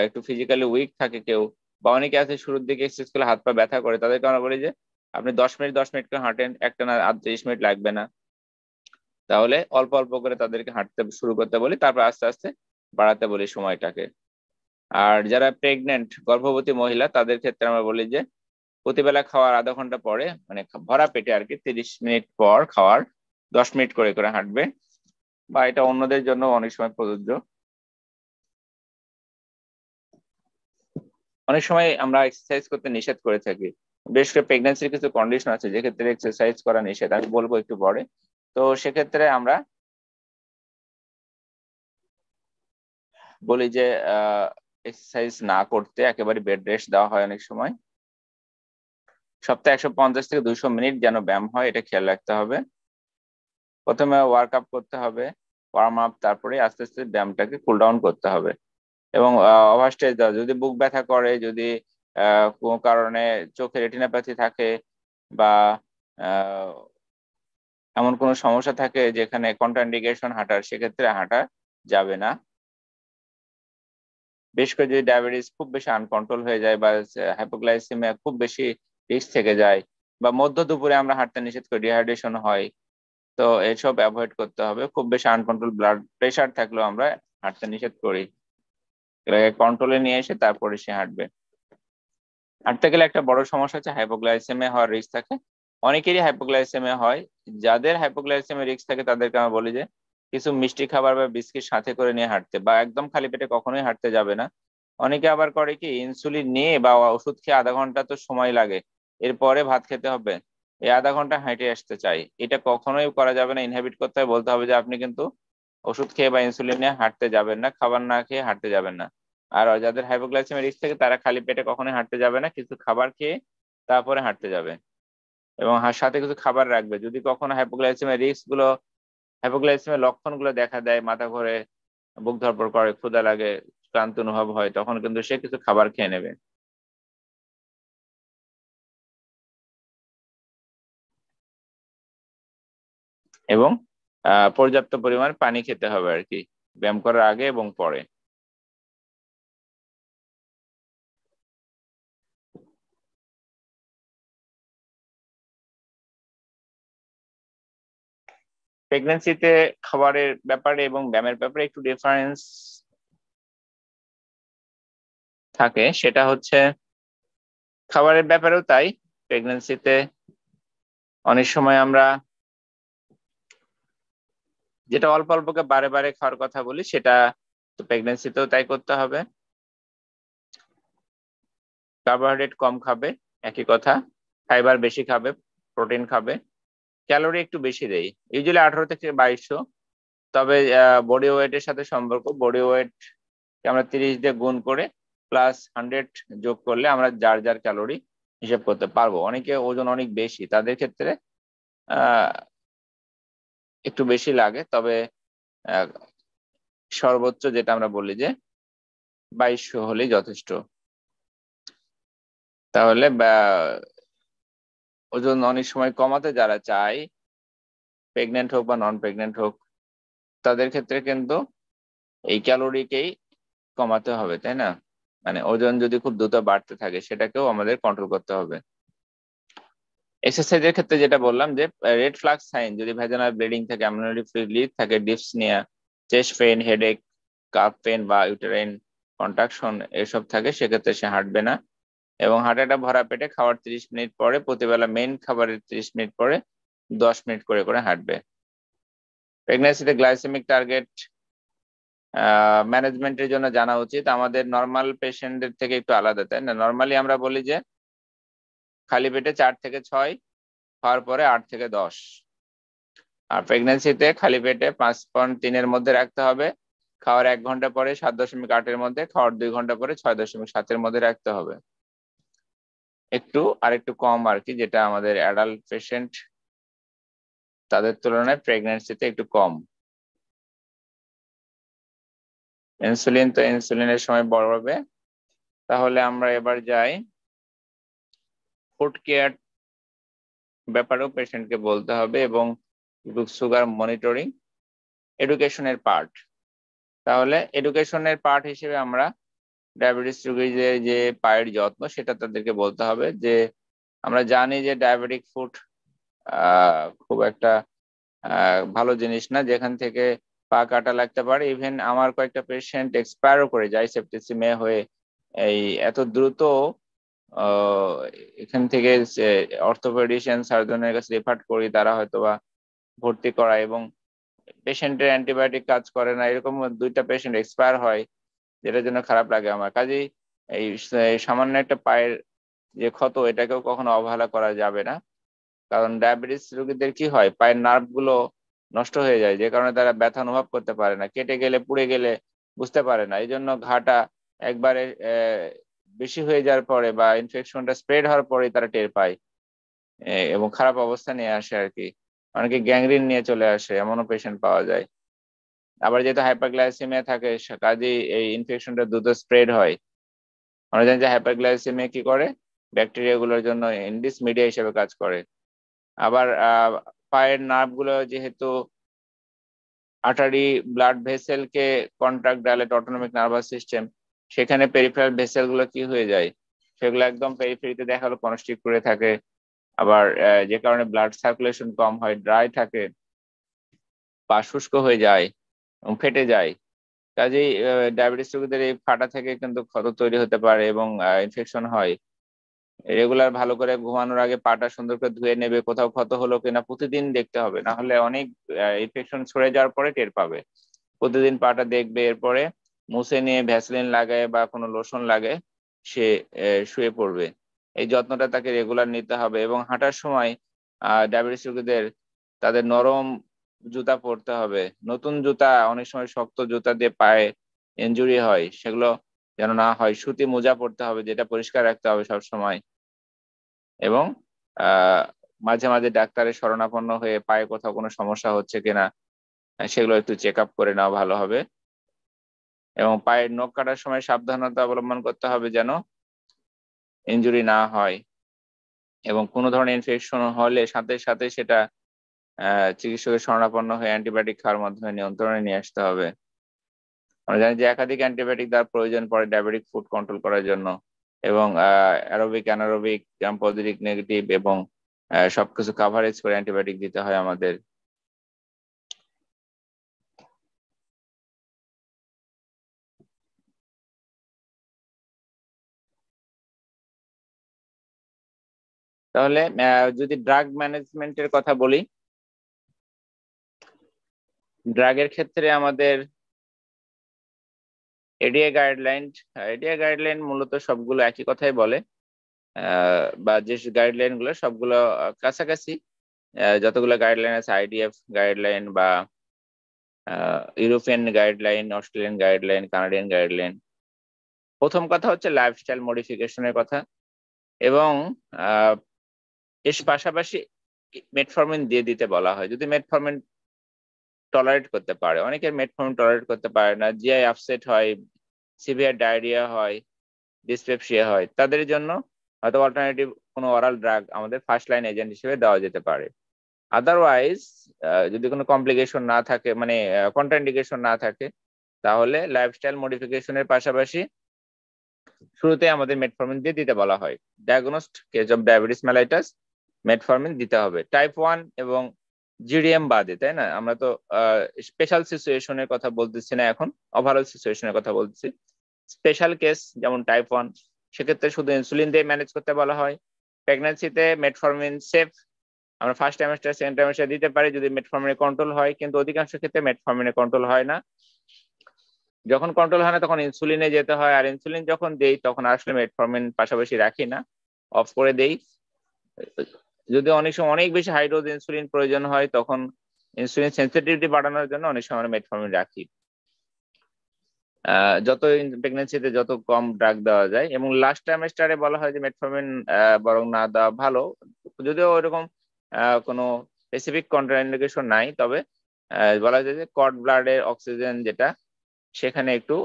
একটু ফিজিক্যালি উইক থাকে কেউ, বা অনেকে আছে শুরুর দিকে এক্সারসাইজ করলে হাত পা ব্যথা করে, তাদেরকে আমরা বলি যে আপনি 10 মিনিট করে হাঁটেন, একটানা 30 মিনিট লাগবে না। তাহলে অল্প অল্প করে তাদেরকে হাঁটতে শুরু করতে বলি, তারপর আস্তে আস্তে বাড়াতে বলি সময়টাকে। আর যারা প্রেগনেন্ট গর্ভবতী মহিলা, তাদের ক্ষেত্রে আমরা বলি যে প্রতিবেলা খাওয়ার আধা ঘন্টা পরে, মানে ভরা পেটে আর কি, 30 মিনিট পর খাওয়ার 10 মিনিট করে করে হাঁটবে। বা এটা অন্যদের জন্য অনেক সময় প্রযোজ্য। অনেক সময় আমরা এক্সারসাইজ করতে নিষেধ করে থাকি, বিশেষ করে প্রেগন্যান্সির কিছু কন্ডিশন আছে যেক্ষেত্রে এক্সারসাইজ করা নিষেধ, আমি বলবো একটু পরে। তো সেক্ষেত্রে আমরা বলি যে এক্সারসাইজ না করতে, একেবারে বেড রেস্ট দেওয়া হয় অনেক সময়। সপ্তাহে 150 থেকে 200 মিনিট যেন ব্যায়াম হয়, এটা খেয়াল রাখতে হবে। প্রথমে ওয়ার্ক আপ করতে হবে, ওয়ার্ম আপ, তারপরে আস্তে আস্তে ব্যায়ামটাকে কুল ডাউন করতে হবে। এবং ওভারস্টেজ দেওয়া, যদি বুক ব্যথা করে, যদি কোনো কারণে চোখে রেটিনাপ্যাথি থাকে, বা আহ, এমন কোনো সমস্যা থাকে যেখানে কন্ট্রাইন্ডিকেশন হাঁটার, সেক্ষেত্রে হাঁটা যাবে না। বেশ করে যদি ডায়াবেটিস খুব বেশি আনকন্ট্রোল হয়ে যায়, বা হাইপোগ্লাইসেমিয়া খুব বেশি রিস্ক থেকে যায়, বা মধ্য দুপুরে আমরা হাঁটতে নিষেধ করি, ডিহাইড্রেশন হয়, তো এসব অ্যাভয়েড করতে হবে। খুব বেশি আনকন্ট্রোল ব্লাড প্রেশার থাকলেও আমরা হাঁটতে নিষেধ করি, এটাকে কন্ট্রোলে নিয়ে এসে তারপরে সে হাঁটবে। হাঁটতে গেলে একটা বড় সমস্যা হচ্ছে হাইপোগ্লাইসেমিয়া হওয়ার রিস্ক থাকে। অনেকেরই হাইপোগ্লাইসেমিয়া হয়। যাদের হাইপোগ্লাইসেমিয়া রিস্ক থাকে তাদেরকে আমরা বলি যে কিছু মিষ্টি খাবার বা বিস্কিট সাথে করে নিয়ে হাঁটতে, বা একদম খালি পেটে কখনোই হাঁটতে যাবে না। অনেকে আবার করে কি, ইনসুলিন নিয়ে বা ওষুধ খেয়ে আধা ঘন্টা তো সময় লাগে, এরপরে ভাত খেতে হবে, এই আধা ঘন্টা হেঁটে আসতে চাই, এটা কখনোই করা যাবে না। ইনহেবিট করতে হবে, বলতে হবে যে আপনি কিন্তু ওষুধ খেয়ে বা ইনসুলিন নিয়ে হাঁটতে যাবেন না, খাবার না খেয়ে হাঁটতে যাবেন না। আর যাদের হাইপোগ্লাইসেমিয়া রিস্ক থাকে তারা খালি পেটে কখনোই হাঁটতে যাবে না, কিছু খাবার খেয়ে তারপরে হাঁটতে যাবে। এবং সাথে কিছু খাবার রাখবে। যদি কখনো হাইপোগ্লাইসেমিয়া রিস্ক গুলো, হাইপোগ্লাইসেমিয়া লক্ষণ গুলো দেখা দেয়, মাথা ঘোরে, বুক ধড়ফড় করে, ক্ষুধা লাগে, ক্লান্ত অনুভব হয়, তখন কিন্তু সে কিছু খাবার খেয়ে নেবে। এবং পর্যাপ্ত পরিমাণ পানি খেতে হবে আর কি, ব্যায়াম করার আগে এবং পরে। প্রেগন্যান্সিতে খাবারের ব্যাপারে এবং ব্যায়ামের ব্যাপারে একটু ডিফারেন্স থাকে, সেটা হচ্ছে খাবারের ব্যাপারেও তাই। প্রেগন্যান্সিতে অনেক সময় আমরা যেটা অল্প অল্পকে বারে বারে খাওয়ার কথা বলি, সেটা তো প্রেগন্যান্সিতেও তাই করতে হবে। কার্বোহাইড্রেট কম খাবে, একই কথা। ফাইবার বেশি খাবে, প্রোটিন খাবে। ক্যালোরি একটু বেশি দেই, ইউজুয়ালি 18 থেকে 2200। তবে বডি ওয়েটের সাথে সম্পর্ক, বডি ওয়েট আমরা 30 দিয়ে গুণ করে প্লাস 100 যোগ করলে আমরা যার যার ক্যালোরি হিসেব করতে পারবো। অনেকে ওজন অনেক বেশি, তাদের ক্ষেত্রে আহ একটু বেশি লাগে। তবে আহ, সর্বোচ্চ যেটা আমরা বলি যে 2200 হলেই যথেষ্ট। তাহলে ওজন অনেক সময় কমাতে যারা চায়, প্রেগনেন্ট হোক বা নন প্রেগনেন্ট হোক, তাদের ক্ষেত্রে কিন্তু এই ক্যালোরিকেই কমাতে হবে, তাই না? মানে ওজন যদি খুব দ্রুত বাড়তে থাকে, সেটাকেও আমাদের কন্ট্রোল করতে হবে। এক্সারসাইজের ক্ষেত্রে যেটা বললাম যে রেড ফ্ল্যাগ সাইন, যদি ভ্যাজানাল ব্লিডিং থাকে, অ্যামনিওটিক ফ্লুইড লিক থাকে, dyspnoea, chest pain, headache, calf pain বা ইউটেরাইন কন্ট্রাকশন এসব থাকে, সেক্ষেত্রে সে হাঁটবে না। এবং হাঁটাটা ভরা পেটে খাওয়ার 30 মিনিট পরে, প্রতিবেলা মেইন খাবারের 30 মিনিট পরে 10 মিনিট করে করে হাঁটবে। প্রেগন্যান্সিতে গ্লাইসেমিক টার্গেট ম্যানেজমেন্টের জন্য জানা উচিত। আমাদের নর্মাল পেশেন্টদের থেকে একটু আলাদা, তাই না? নর্মালি আমরা বলি যে খালি পেটে 4 থেকে 6, খাওয়ার পরে 8 থেকে 10। আর প্রেগনেন্সিতে খালি পেটে 5.3-এর মধ্যে রাখতে হবে, খাওয়ার 1 ঘন্টা পরে 7.8-এর মধ্যে, খাওয়ার 2 ঘন্টা পরে 6.7-এর মধ্যে রাখতে হবে। আরেকটু কম আর কি, যেটা আমাদের অ্যাডাল্ট পেশেন্ট তাদের তুলনায় প্রেগনেন্সিতে একটু কম। ইনসুলিনের সময় বাড়বে। তাহলে আমরা এবার যাই ফুড কেয়ার ব্যাপারেও পেশেন্টকে বলতে হবে, এবং সুগার মনিটরিং এডুকেশনের পার্ট। তাহলে এডুকেশনের পার্ট হিসেবে আমরা ডায়াবেটিস রোগীদের যে পায়ের যত্ন, সেটা তাদেরকে বলতে হবে যে আমরা জানি যে ডায়াবেটিক ফুড খুব একটা ভালো জিনিস না, যেখান থেকে পা কাটা লাগতে পারে। ইভেন আমার কয়েকটা পেশেন্ট এক্সপায়ারও করে যায় সেপ্টিসিমে হয়ে। এই এত দ্রুত এখান থেকে অর্থোপেডিশিয়ান সার্জনের কাছে রেফার করি, তারা হয়তোবা ভর্তি করা এবং পেশেন্টের অ্যান্টিবায়োটিক কাজ করে না, এরকম 2টা পেশেন্ট এক্সপায়ার হয়, যেটার জন্য খারাপ লাগে আমার। কাজেই এই সামান্য একটা পায়ের যে ক্ষত, এটাকেও কখনো অবহেলা করা যাবে না। কারণ ডায়াবেটিস রোগীদের কি হয়, পায়ের নার্ভ গুলো নষ্ট হয়ে যায়, যে কারণে তারা ব্যথা অনুভব করতে পারে না, কেটে গেলে পুড়ে গেলে বুঝতে পারে না। এই জন্য ঘাটা একবারে বেশি হয়ে যাওয়ার পরে বা ইনফেকশনটা স্প্রেড হওয়ার পরে তারা টের পায় এবং খারাপ অবস্থা নিয়ে আসে আর কি। অনেকে গ্যাংগ্রিন নিয়ে চলে আসে, এমনও পেশেন্ট পাওয়া যায়। আবার যেহেতু হাইপারগ্লাইসেমিয়া থাকে, কাজেই এই ইনফেকশনটা দ্রুত স্প্রেড হয়। আমরা জানি যে হাইপারগ্লাইসেমিয়া কি করে, ব্যাকটেরিয়া গুলোর জন্য ইন্ডিস মিডিয়া হিসেবে কাজ করে। আবার পায়ের নার্ভ গুলো যেহেতু আর্টারি ব্লাড ভেসেলকে contract dilate autonomic nervous system, সেখানে পেরিফেরাল ভেসেল গুলো কি হয়ে যায়, সেগুলো একদম পেরিফেরিতে দেখা হলো কনস্ট্রিক্ট করে থাকে। আবার যে কারণে ব্লাড সার্কুলেশন কম হয়, ড্রাই থাকে, পা শুষ্ক হয়ে যায় এবং ফেটে যায়। কাজেই ডায়াবেটিস রোগীদের এই ফাটা থেকে কিন্তু ক্ষত তৈরি হতে পারে এবং ইনফেকশন হয়। রেগুলার ভালো করে ঘুমানোর আগে পাটা সুন্দর করে ধুয়ে নেবে, কোথাও ক্ষত হলো কিনা প্রতিদিন দেখতে হবে, না হলে অনেক ইনফেকশন ছড়ে যাওয়ার পরে টের পাবে। প্রতিদিন পাটা দেখবে, এরপরে মুছে নিয়ে ভ্যাসলিন লাগায় বা কোনো লোশন লাগে সে শুয়ে পড়বে। এই যত্নটা তাকে রেগুলার নিতে হবে। এবং হাঁটার সময় ডায়াবেটিস রোগীদের তাদের নরম জুতা পরতে হবে। নতুন জুতা, অনেক সময় শক্ত জুতা দিয়ে পায়ে ইনজুরি হয়, সেগুলো যেন না হয়। সুতি মোজা পরতে হবে, যেটা পরিষ্কার রাখতে হবে সব সময়। এবং মাঝে মাঝে ডাক্তারের শরণাপন্ন হয়ে পায়ে কোথাও কোনো সমস্যা হচ্ছে কিনা সেগুলো একটু চেক আপ করে নেওয়া ভালো হবে। এবং পায়ের নখ কাটার সময় সাবধানতা অবলম্বন করতে হবে যেন ইনজুরি না হয়। এবং কোনো ধরনের ইনফেকশন হলে সাথে সাথে সেটা চিকিৎসকের শরণাপন্ন হয়ে অ্যান্টিবায়োটিক খাওয়ার মাধ্যমে নিয়ন্ত্রণে নিয়ে আসতে হবে। আমরা জানি যে একাধিক অ্যান্টিবায়োটিক দেওয়ার প্রয়োজন পড়ে ডায়াবেটিক ফুড কন্ট্রোল করার জন্য। এবং aerobic, anaerobic, gram positive, negative এবং সবকিছু কাভারেজ করে অ্যান্টিবায়োটিক দিতে হয় আমাদের। তাহলে যদি ড্রাগ ম্যানেজমেন্টের কথা বলি, ড্রাগের ক্ষেত্রে আমাদের এডিএ গাইডলাইন, এডিএ গাইডলাইন মূলত সবগুলো একই কথাই বলে, বা যে গাইডলাইন গুলো সবগুলো কাছাকাছি। যতগুলো গাইডলাইন আছে, আইডিএফ গাইডলাইন বা European guideline, Australian guideline, Canadian guideline. প্রথম কথা হচ্ছে লাইফস্টাইল মডিফিকেশনের কথা। এবং এর পাশাপাশি মেটফরমিন দিয়ে দিতে বলা হয়, যদি মেটফরমিন টলারেট করতে পারে। অনেকের মেটফরমিন টলারেট করতে পারে না, জিআই আপসেট হয়, সিভিয়ার ডায়রিয়া হয়, ডিসপেপসিয়া হয়, তাদের জন্য হয়তো অল্টারনেটিভ কোনো অরাল ড্রাগ আমাদের ফার্স্ট লাইন এজেন্ট হিসেবে দেওয়া যেতে পারে। আদারওয়াইজ যদি কোনো কমপ্লিকেশন না থাকে, মানে কন্ট্রাইন্ডিকেশন না থাকে, তাহলে লাইফস্টাইল মডিফিকেশনের পাশাপাশি শুরুতে আমাদের মেটফরমিন দিয়ে দিতে বলা হয়। Diagnosed case of diabetes mellitus, metformin দিতে হবে টাইপ 1 এবং জিডিএম বাদে, তাই না? আমরা তো স্পেশাল সিচুয়েশনের কথা বলতেছি না, এখন ওভারঅল সিচুয়েশনের কথা বলতেছি। স্পেশাল কেস যেমন টাইপ 1, সেক্ষেত্রে শুধু ইনসুলিন দিয়ে ম্যানেজ করতে বলা হয়। প্রেগন্যান্সিতে মেটফরমিন সেফ, আমরা ফার্স্ট ট্রাইমেস্টার, সেকেন্ড ট্রাইমেস্টার দিতে পারি যদি মেটফরমিনে কন্ট্রোল হয়, কিন্তু অধিকাংশ ক্ষেত্রে মেটফরমিনে কন্ট্রোল হয় না। যখন কন্ট্রোল হয় না তখন ইনসুলিনে যেতে হয়, আর ইনসুলিন যখন দেই তখন আসলে মেটফর্মিন পাশাপাশি রাখি না, অফ করে দেই। যদি অনেক সময় অনেক বেশি হাই ডোজ ইনসুলিন প্রয়োজন হয় তখন ইনসুলিন সেন্সিটিভিটি বাড়ানোর জন্য অনেক সময় আমরা মেটফর্মিন রাখি। যত প্রেগনেন্সিতে যত কম ড্রাগ দেওয়া যায়, এবং লাস্ট ট্রাইমেস্টারে বলা হয় যে মেটফর্মিন বরং না দেওয়া ভালো, যদিও ওইরকম কোনো স্পেসিফিক কন্ট্রাইন্ডিকেশন নাই, তবে বলা যায় যে কর্ড ব্লাডের অক্সিজেন যেটা সেখানে একটু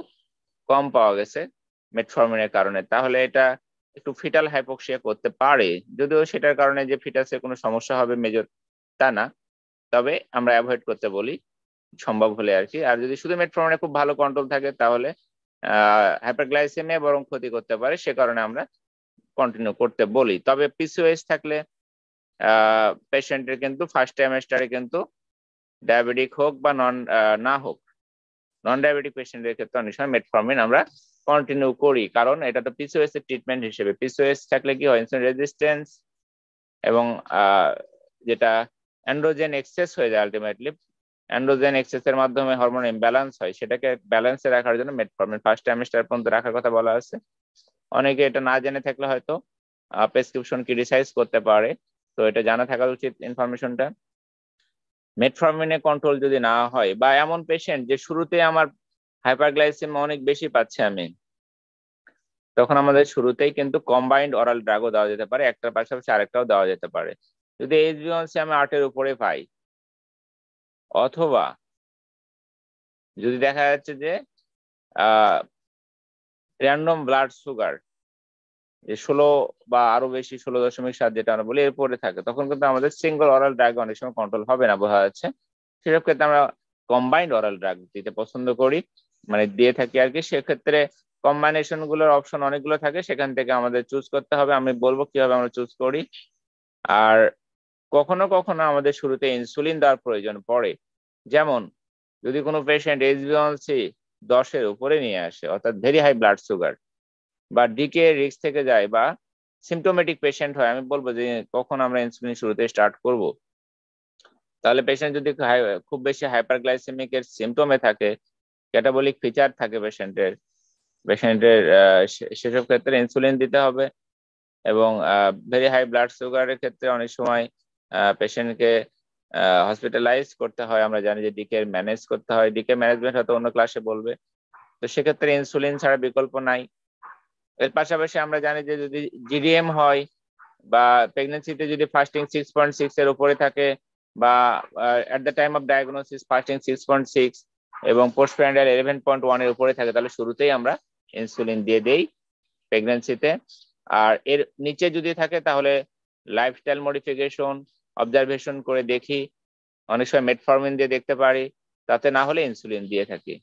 কম পাওয়া গেছে মেটফর্মিনের কারণে, তাহলে এটা একটু ফিটাল হাইপোক্সিয়া করতে পারে। যদিও সেটার কারণে যে ফিটাসের কোনো সমস্যা হবে মেজর তা না, তবে আমরা অ্যাভয়েড করতে বলি সম্ভব হলে আর কি। আর যদি শুধু মেটফর্মিনে খুব ভালো কন্ট্রোল থাকে তাহলে হাইপারগ্লাইসেমিয়া বরং ক্ষতি করতে পারে, সে কারণে আমরা কন্টিনিউ করতে বলি। তবে পিসিওএস থাকলে পেশেন্টের কিন্তু ফার্স্ট ট্রাইমেস্টারে কিন্তু ডায়াবেটিক হোক বা না হোক, নন ডায়াবেটিক পেশেন্টের ক্ষেত্রে অনেক সময় মেটফর্মিন আমরা কন্টিনিউ করি, কারণ এটা তো পিসিওএস এর ট্রিটমেন্ট হিসেবে। পিসিওএস থাকলে কি হয়, ইনসুলিন রেজিস্ট্যান্স এবং যেটা অ্যান্ড্রোজেন এক্সেস হয়ে যায়, আলটিমেটলি অ্যান্ড্রোজেন এক্সেস এর মাধ্যমে হরমোন ইমব্যালেন্স হয়, সেটাকে ব্যালেন্সে রাখার জন্য মেটফর্মিন ফার্স্ট ট্রাইমেস্টার পর্যন্ত রাখার কথা বলা আছে। অনেকে এটা না জেনে থাকলে হয়তো প্রেসক্রিপশন ক্রিটিসাইজ করতে পারে, তো এটা জানা থাকা উচিত ইনফরমেশনটা। মেটফর্মিনে কন্ট্রোল যদি না হয়, বা এমন পেশেন্ট যে শুরুতে আমার হাইপারগ্লাইসেমিয়া অনেক বেশি পাচ্ছে আমি, তখন আমাদের শুরুতেই কিন্তু কম্বাইন্ড অরাল ড্রাগও দেওয়া যেতে পারে, একটার পাশাপাশি আরেকটাও দেওয়া যেতে পারে। যদি এইচবিওয়ানসি আমি 8-এর উপরে পাই, অথবা যদি দেখা যাচ্ছে যে র্যান্ডম ব্লাড সুগার যে 16 বা আরো বেশি, 16.7 যেটা আমরা বলি এরপরে থাকে, তখন কিন্তু আমাদের সিঙ্গল অরাল ড্রাগ অনেক সময় কন্ট্রোল হবে না বোঝা যাচ্ছে। সেসব ক্ষেত্রে আমরা কম্বাইন্ড অরাল ড্রাগ দিতে পছন্দ করি, মানে দিয়ে থাকি আর কি। সেক্ষেত্রে কম্বাইনেশন গুলোর অপশন অনেকগুলো থাকে, সেখান থেকে আমাদের চুজ করতে হবে। আমি বলবো কিভাবে আমরা চুজ করি। আর কখনো কখনো আমাদের শুরুতে ইনসুলিন দেওয়ার প্রয়োজন পড়ে, যেমন যদি কোনো পেশেন্ট এইচবিওয়ানসি 10-এর উপরে নিয়ে আসে, অর্থাৎ ভেরি হাই ব্লাড সুগার, বা ডিকে রিস্ক থেকে যায়, বা সিমটোমেটিক পেশেন্ট হয়, আমি বলবো যে কখন আমরা ইনসুলিন শুরুতে স্টার্ট করব। তাহলে পেশেন্ট যদি খুব বেশি হাইপারগ্লাইসেমিক এর সিমটোমে থাকে, ক্যাটাবলিক ফিচার থাকে পেশেন্টের পেশেন্টের সেসব ক্ষেত্রে ইনসুলিন দিতে হবে। এবং ভেরি হাই ব্লাড সুগারের ক্ষেত্রে অনেক সময় পেশেন্টকে হসপিটালাইজ করতে হয়, আমরা জানি যে ডিকে ম্যানেজ করতে হয়, ডিকে ম্যানেজমেন্ট হয়তো অন্য ক্লাসে বলবে। তো সেক্ষেত্রে ইনসুলিন ছাড়া বিকল্প নাই। এর পাশাপাশি আমরা জানি যে যদি জিডিএম হয়, বা প্রেগনেন্সিতে যদি ফাস্টিং 6.6 এর উপরে থাকে, বা at the time of diagnosis fasting 6.6 এবং পোস্টপ্রান্ডিয়াল 11.1 এর উপরে থাকে, তাহলে শুরুতেই আমরা ইনসুলিন দিয়ে দেই প্রেগনেন্সিতে। আর এর নিচে যদি থাকে তাহলে লাইফস্টাইল মডিফিকেশন অবজারভেশন করে দেখি, অনেক সময় মেটফর্মিন দিয়ে দেখতে পারি, তাতে না হলে ইনসুলিন দিয়ে থাকি।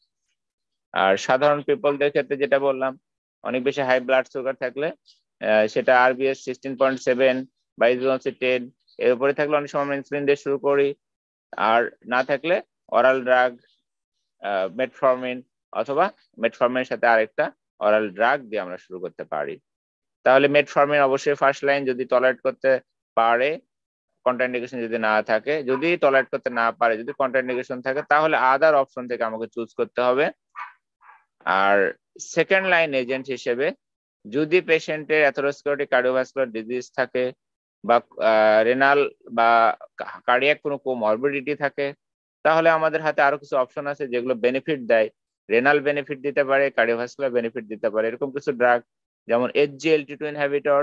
আর সাধারণ পিপলদের ক্ষেত্রে যেটা বললাম, অনেক বেশি হাই ব্লাড সুগার থাকলে সেটা আরবিএস 16.7 বা এইচবিওয়ানসি 10 এর উপরে থাকলে অনেক সময় আমরা ইনসুলিন দিয়ে শুরু করি। আর না থাকলে অরাল ড্রাগ মেটফর্মিন, অথবা মেটফর্মিনের সাথে আরেকটা অরাল ড্রাগ দিয়ে আমরা শুরু করতে পারি। তাহলে মেটফর্মিন অবশ্যই ফার্স্ট লাইন যদি টলারেট করতে পারে, কন্ট্রাইন্ডিকেশন যদি না থাকে, যদি টলারেট করতে না পারে, যদি কন্ট্রাইন্ডিকেশন থাকে, তাহলে আদার অপশন থেকে আমাকে চুজ করতে হবে। আর সেকেন্ড লাইন এজেন্ট হিসেবে যদি পেশেন্টের অ্যাথেরোস্ক্লেরোটিক কার্ডিওভাস্কুলার ডিজিজ থাকে, বা রেনাল বা কার্ডিয়াক কোনো কোমরবিডিটি থাকে, তাহলে আমাদের হাতে আরো কিছু অপশন আছে যেগুলো বেনিফিট দেয়। রেনাল বেনিফিট দিতে পারে, কার্ডিওভাস্কুলার বেনিফিট দিতে পারে, এরকম কিছু ড্রাগ যেমন SGLT2 inhibitor,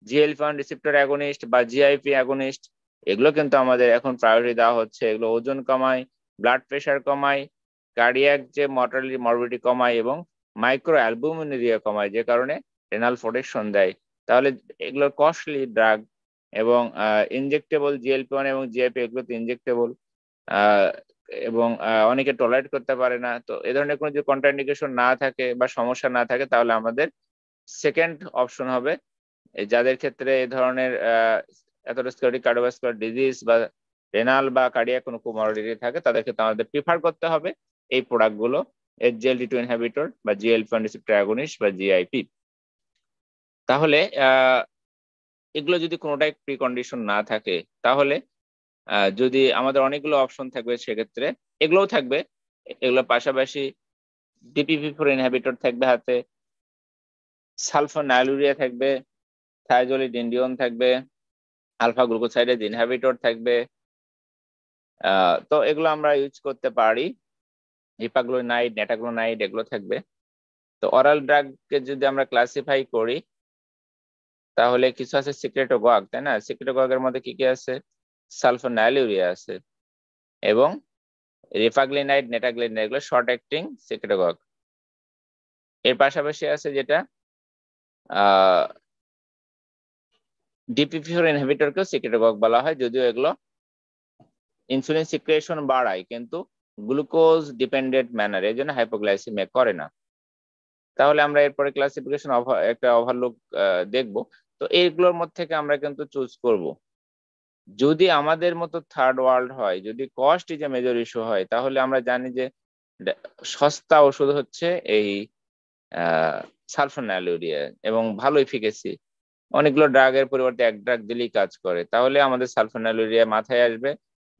GLP-1 receptor against বা GIP অ্যাগনিস্ট, এগুলো কিন্তু আমাদের এখন প্রায়োরিটি দেওয়া হচ্ছে। এগুলো ওজন কমায়, ব্লাড প্রেশার কমায়, কার্ডিয়াক যে মরবিডিটি কমায়, এবং মাইক্রো অ্যালবুমিনুরিয়া কমায়, যে কারণে রেনাল প্রোটেকশন দেয়। তাহলে এগুলো কস্টলি ড্রাগ, এবং ইনজেক্টেবল GLP-1 এবং GIP এগুলো তো ইনজেক্টেবল, এবং অনেকে টলারেট করতে পারে না। তো এই ধরনের কোনো যদি কন্ট্রাইন্ডিকেশন না থাকে বা সমস্যা না থাকে, তাহলে আমাদের সেকেন্ড অপশন হবে যাদের ক্ষেত্রে এই ধরনের অ্যাথেরোস্ক্লেরোটিক কার্ডিওভাস্কুলার ডিজিজ বা রেনাল বা কার্ডিয়াক কোনো কোমরবিডিটি থাকে, তাদের ক্ষেত্রে আমাদের প্রিফার করতে হবে এই প্রোডাক্টগুলো, SGLT2 ইনহিবিটর বা GLP-1 রিসেপ্টর অ্যাগনিস্ট বা GIP। তাহলে এগুলো যদি কোনোটাই প্রিকন্ডিশন না থাকে, তাহলে যদি আমাদের অনেকগুলো অপশন থাকবে, সেক্ষেত্রে এগুলোও থাকবে, এগুলো পাশাপাশি DPP4 ইনহিবিটর থাকবে হাতে, সালফোনাইলুরিয়া থাকবে, থায়াজোলিডিন্ডিয়ন থাকবে, আলফা গ্লুকোসাইডেজ ইনহিবিটর থাকবে। তো এগুলো আমরা ইউজ করতে পারি। ইপাগ্লোনাইড, নেটাগ্লোনাইড এগুলো থাকবে। তো অরাল ড্রাগকে যদি আমরা ক্লাসিফাই করি তাহলে কিছু আছে সিক্রেটোগগ, তাই না? সিক্রেটোগগের মধ্যে কি কি আছে? সালফোনাইলুরিয়া আছে এবং রিফাগ্লিনাইড, নেটাগ্লিনাইড, এগুলো শর্ট অ্যাক্টিং সিক্রেটোগগ। এর পাশাপাশি আছে যেটা DPP4 ইনহিবিটরকেও সিক্রেটোগগ বলা হয়, যদিও এগুলো ইনসুলিন সিক্রেশন বাড়ায় কিন্তু গ্লুকোজ ডিপেন্ডেন্ট ম্যানারে, এই জন্য হাইপোগ্লাইসেমিয়া করে না। তাহলে আমরা এরপরে ক্লাসিফিকেশন একটা ওভারলুক দেখব। তো এইগুলোর মধ্যে থেকে আমরা কিন্তু চুজ করব। যদি আমাদের মতো থার্ড ওয়ার্ল্ড হয়, যদি cost is a major issue হয়, তাহলে আমরা জানি যে সস্তা ওষুধ হচ্ছে এই সালফোনাইলুরিয়া এবং ভালো এফিকেসি। অনেকগুলো ড্রাগের পরিবর্তে এক ড্রাগ দিলেই কাজ করে, তাহলে আমাদের সালফোনাইলুরিয়া মাথায় আসবে।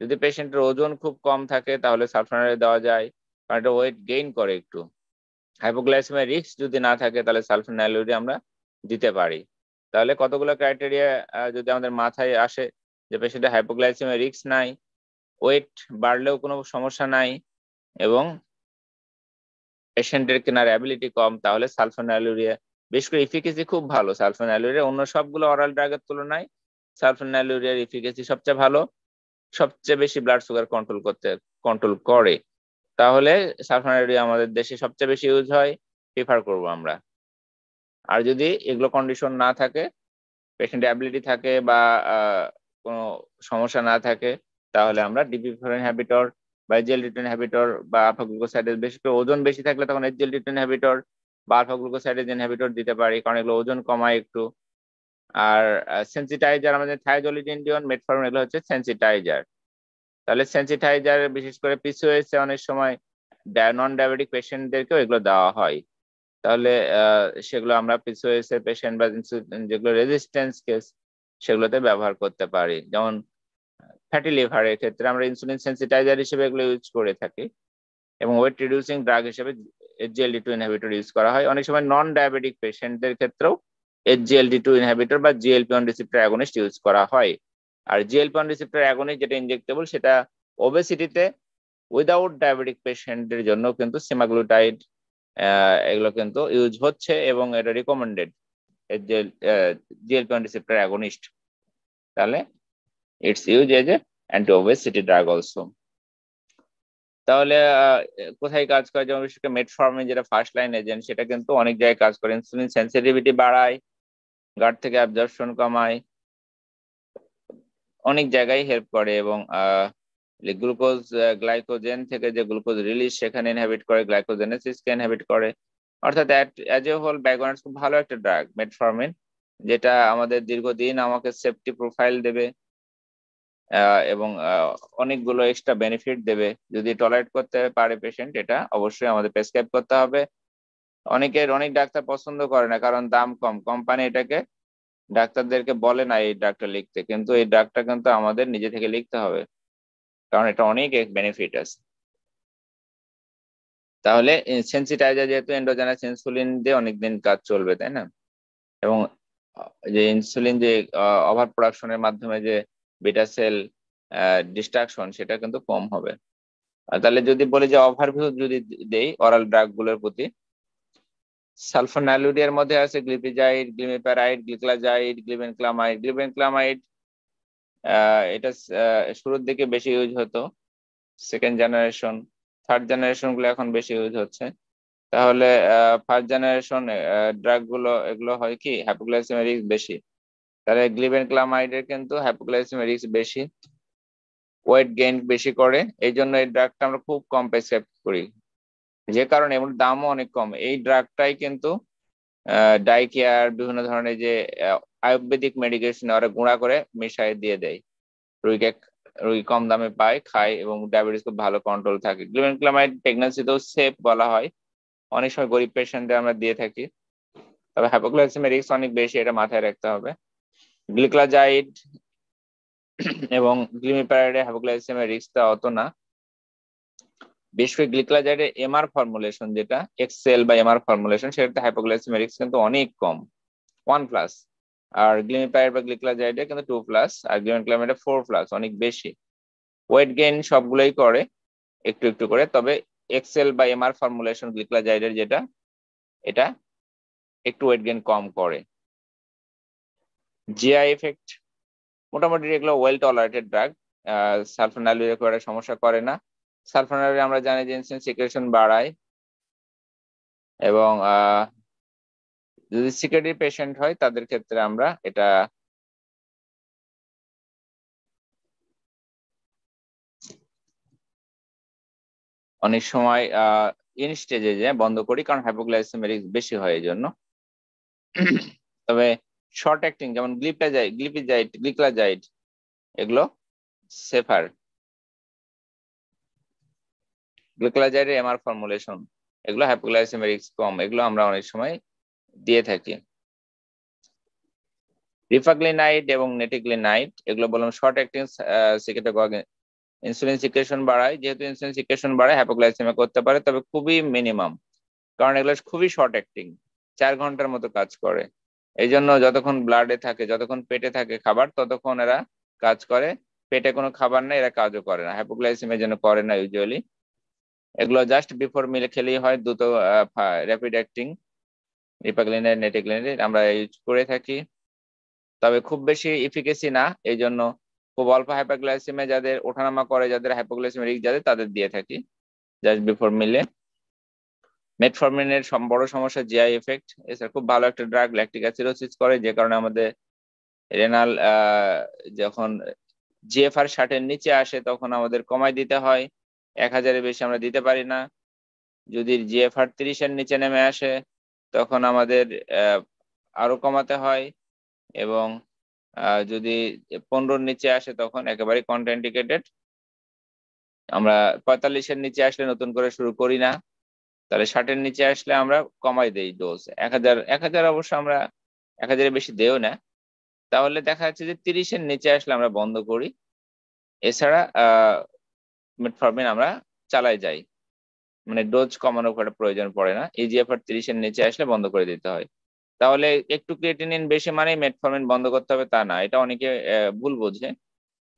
যদি পেশেন্টের ওজন খুব কম থাকে তাহলে সালফোনাইলুরিয়া দেওয়া যায়, কারণ এটা ওয়েট গেইন করে একটু। হাইপোগ্লাইসেমিয়া রিস্ক যদি না থাকে তাহলে সালফোনাইলুরিয়া আমরা দিতে পারি। তাহলে কতগুলো ক্রাইটেরিয়া যদি আমাদের মাথায় আসে যে পেশেন্টের হাইপোগ্লাইসেমিয়া রিস্ক নাই, ওয়েট বাড়লেও কোনো সমস্যা নাই এবং পেশেন্টের কেনার অ্যাবিলিটি কম, তাহলে সালফোনাইলুরিয়া, বিশেষ করে ইফিকেসি খুব ভালো সালফোনাইলুরিয়া। অন্য সবগুলো অরাল ড্রাগের তুলনায় সালফোনাইলুরিয়ার ইফিকেসি সবচেয়ে ভালো, সবচেয়ে বেশি ব্লাড সুগার কন্ট্রোল করে। তাহলে সালফোনাইলুরিয়া আমাদের দেশে সবচেয়ে বেশি ইউজ হয়, প্রিফার করব আমরা। আর যদি এগুলো কন্ডিশন না থাকে, পেশেন্ট অ্যাবিলিটি থাকে বা কোনো সমস্যা না থাকে, তাহলে আমরা DPP4 ইনহিবিটর বা SGLT2 ইনহিবিটর বা আলফা গ্লুকোসাইডেজ, বেশি করে ওজন বেশি থাকলে তখন SGLT2 ইনহিবিটর বা আলফা গ্লুকোসাইডেজ ইনহিবিটর দিতে পারি, কারণ এগুলো ওজন কমায় একটু। আর সেন্সিটাইজার আমাদের থায়াজোলিডিন্ডিয়ন, মেটফর্মিন, এগুলো হচ্ছে সেন্সিটাইজার। তাহলে সেন্সিটাইজার বিশেষ করে পিসিওএস অনেক সময় নন ডায়াবেটিক পেশেন্টদেরকেও এগুলো দেওয়া হয়। তাহলে সেগুলো আমরা পিসিওএস এর পেশেন্ট বা যেগুলো রেজিস্ট্যান্স কেস সেগুলোতে ব্যবহার করতে পারি। যেমন ফ্যাটি লিভারের ক্ষেত্রে আমরা ইনসুলিন সেন্সিটাইজার হিসেবে এগুলো ইউজ করে থাকি এবং ওয়েট রিডিউসিং ড্রাগ হিসেবে SGLT2 ইনহিবিটর ইউজ করা হয়। অনেক সময় নন ডায়াবেটিক পেশেন্টদের ক্ষেত্রেও SGLT2 ইনহিবিটর বা GLP-1 রিসেপ্টর অ্যাগনিস্ট ইউজ করা হয়। আর GLP-1 রিসেপ্টর অ্যাগনিস্ট যেটা ইনজেক্টেবল, সেটা ওবেসিটিতে উইদাউট ডায়াবেটিক পেশেন্টদের জন্য কিন্তু সেমাগ্লুটাইড এগুলো কিন্তু ইউজ হচ্ছে এবং এটা রিকমেন্ডেড GLP-1 রিসেপ্টর অ্যাগনিস্ট। তাহলে it's use as a anti obesity drug also. তাহলে কোথায় কাজ করে? যেমন বিশেষ করে মেটফর্মিন, যেটা ফার্স্ট লাইন এজেন্ট, সেটা কিন্তু অনেক জায়গায় কাজ করে। ইনসুলিন সেন্সিটিভিটি বাড়ায়, গাট থেকে অ্যাবজর্পশন কমায়, অনেক জায়গায় হেল্প করে এবং গ্লুকোজ গ্লাইকোজেন থেকে যে গ্লুকোজ রিলিজ সেখানে ইনহিবিট করে, গ্লাইকোজেনেসিসকে ইনহিবিট করে। অর্থাৎ অ্যাজ এ হোল ব্যাকগ্রাউন্ড খুব ভালো একটা ড্রাগ মেটফর্মিন, যেটা আমাদের দীর্ঘদিন আমাকে সেফটি প্রোফাইল দেবে এবং অনেকগুলো এক্সট্রা বেনিফিট দেবে। যদি টলারেট করতে পারে পেশেন্ট, এটা অবশ্যই আমাদের প্রেসক্রাইব করতে হবে। অনেক ডাক্তার পছন্দ করে না, কারণ দাম কম, কোম্পানি এটাকে ডাক্তারদেরকে বলে না এই ড্রাগটা লিখতে, কিন্তু এই ড্রাগটা কিন্তু আমাদের নিজে থেকে লিখতে হবে, কারণ এটা অনেক বেনিফিট আছে। তাহলে সেন্সিটাইজার যেহেতু এন্ডোজেনাস ইনসুলিন দিয়ে অনেকদিন কাজ চলবে, তাই না? এবং যে ইনসুলিন যে ওভার প্রোডাকশনের মাধ্যমে যে বিটা সেল ডিস্ট্রাকশন, সেটা কিন্তু কম হবে। তাহলে যদি বলি যে ওভারভিউ যদি দেই অরাল ড্রাগ গুলোর প্রতি, সালফোনাইলুরিয়ার মধ্যে আছে গ্লিপিজাইড, গ্লিমিপ্যারাইড, গ্লিক্লাজাইড, গ্লিবেনক্লামাইড। গ্লিবেনক্লামাইড এটা শুরুর দিকে বেশি ইউজ হতো, সেকেন্ড জেনারেশন, থার্ড জেনারেশন গুলো এখন বেশি ইউজ হচ্ছে। তাহলে ফার্স্ট জেনারেশন ড্রাগ গুলো এগুলো হয় কি হাইপোগ্লাইসেমিয়া রিস্ক বেশি, তাহলে গ্লিবেনক্লামাইডের কিন্তু হাইপোগ্লাইসেমিয়া রিস্ক বেশি, ওয়েট গেইন বেশি করে। এই জন্য এই ড্রাগটা আমরা খুব কম প্রেসক্রাইব করি, যে কারণে এবং দামও অনেক কম। এই ড্রাগটাই কিন্তু ডাইকেয়ার, বিভিন্ন ধরনের যে আয়ুর্বেদিক মেডিকেশন ওরা গুঁড়া করে মিশাই দিয়ে দেয়, রুগী কম দামে পায়, খায় এবং ডায়াবেটিস খুব ভালো কন্ট্রোল থাকে। গ্লুবেনক্লামাইড প্রেগন্যান্সিতেও সেফ বলা হয়, অনেক সময় গরিব পেশেন্টদের আমরা দিয়ে থাকি। তবে হাইপোগ্লাইসেমিয়া রিস্ক অনেক বেশি, এটা মাথায় রাখতে হবে। গ্লিক্লাজাইড এবং গ্লিমিপ্যারাইডে হাইপোগ্লাইসেমিয়া রিস্কটা অত না। বিশেষ করে গ্লিক্লাজাইডের এমআর ফর্মুলেশন, যেটা এক্সেল বা এমআর ফর্মুলেশন, সেটাতে হাইপোগ্লাইসেমিক রিস্ক কিন্তু অনেক কম, 1+। আর গ্লিমিপাইড বা গ্লিক্লাজাইডে কিন্তু 2+, আর গ্লিমেক্লামিডে 4+, অনেক বেশি। ওয়েট গেইন সবগুলোই করে একটু একটু করে, তবে এক্সেল বা এমআর ফর্মুলেশন গ্লিক্লাজাইডের যেটা, এটা একটু ওয়েট গেইন কম করে। জিআই এফেক্ট মোটামুটি এগুলো ওয়েল টলারেটেড ড্রাগ, সালফানাইলুরিয়া খুব একটা সমস্যা করে না। সালফানাইলুরিয়া আমরা জানি যে ইনসুলিন সিক্রেশন বাড়ায়, এবং যদি সিকেডি পেশেন্ট হয় তাদের ক্ষেত্রে আমরা এটা অনেক সময় ইন স্টেজে যে বন্ধ করি, কারণ হাইপোগ্লাইসেমিক রিস্ক বেশি হয় এই জন্য। তবে শর্ট অ্যাক্টিং যেমন গ্লিক্লাজাইড এগুলো সেফার। গ্লিক্লাজাইডের এমআর ফর্মুলেশন এগুলো হাইপোগ্লাইসেমিক রিস্ক কম, এগুলো আমরা অনেক সময় দিয়ে থাকি। রিফাগ্লিনাইড এবং নেটিগ্লিনাইড এগুলো বললাম শর্ট অ্যাক্টিং সিকেটাগগ, ইনসুলিন সিক্রেশন বাড়ায়। যেহেতু ইনসুলিন সিক্রেশন বাড়ায়, হাইপোগ্লাইসেমিয়া করতে পারে, তবে খুবই মিনিমাম, কারণ এগুলো খুবই শর্ট অ্যাক্টিং, 4 ঘন্টার মতো কাজ করে। এই জন্য যতক্ষণ ব্লাডে থাকে, যতক্ষণ পেটে থাকে খাবার, ততক্ষণ এরা কাজ করে। পেটে কোনো খাবার নেই, এরা কাজও করে না, হাইপোগ্লাইসেমিয়া যেন করে না ইউজুয়ালি। এগুলো জাস্ট বিফোর মিলে খেলেই হয়, দ্রুত র্যাপিড অ্যাক্টিং রিফাগ্লিনাইড নেটিগ্লিনাইড আমরা ইউজ করে থাকি, তবে খুব বেশি ইফিকেসি না। এই জন্য খুব অল্প হাইপারগ্লাইসেমিয়া যাদের ওঠানামা করে, যাদের হাইপোগ্লাইসেমিয়া রিস্ক যাদের, তাদের দিয়ে থাকি জাস্ট বিফোর মিলে। মেটফরমিনের বড় সমস্যা জিআই এফেক্ট। এছাড়া খুব ভালো একটা ড্রাগ, ল্যাকটিক অ্যাসিডোসিস করে, যে কারণে আমাদের রেনাল যখন জিএফআর 60-এর নিচে আসে তখন আমাদের কমাই দিতে হয়, 1000-এর বেশি আমরা দিতে পারি না। যদি জিএফআর 30-এর নিচে নেমে আসে তখন আমাদের আরো কমাতে হয়, এবং যদি 15-র নিচে আসে তখন একেবারে কন্ট্রাইন্ডিকেটেড। আমরা 45-এর নিচে আসলে নতুন করে শুরু করি না, তাহলে 60-এর নিচে আসলে আমরা কমাই দেই ডোজ। 1000 অবশ্য আমরা 1000-এর বেশি দেও না। তাহলে দেখা যাচ্ছে যে 30-এর নিচে আসলে আমরা বন্ধ করি। এছাড়া মেটফরমিন আমরা চালাই যাই, মানে ডোজ কমানোর কোনো প্রয়োজন পড়ে না। ইজিএফআর 30-এর নিচে আসলে বন্ধ করে দিতে হয়। তাহলে একটু ক্রিয়েটিনিন বেশি মানে মেটফরমিন বন্ধ করতে হবে তা না, এটা অনেকে ভুল বোঝে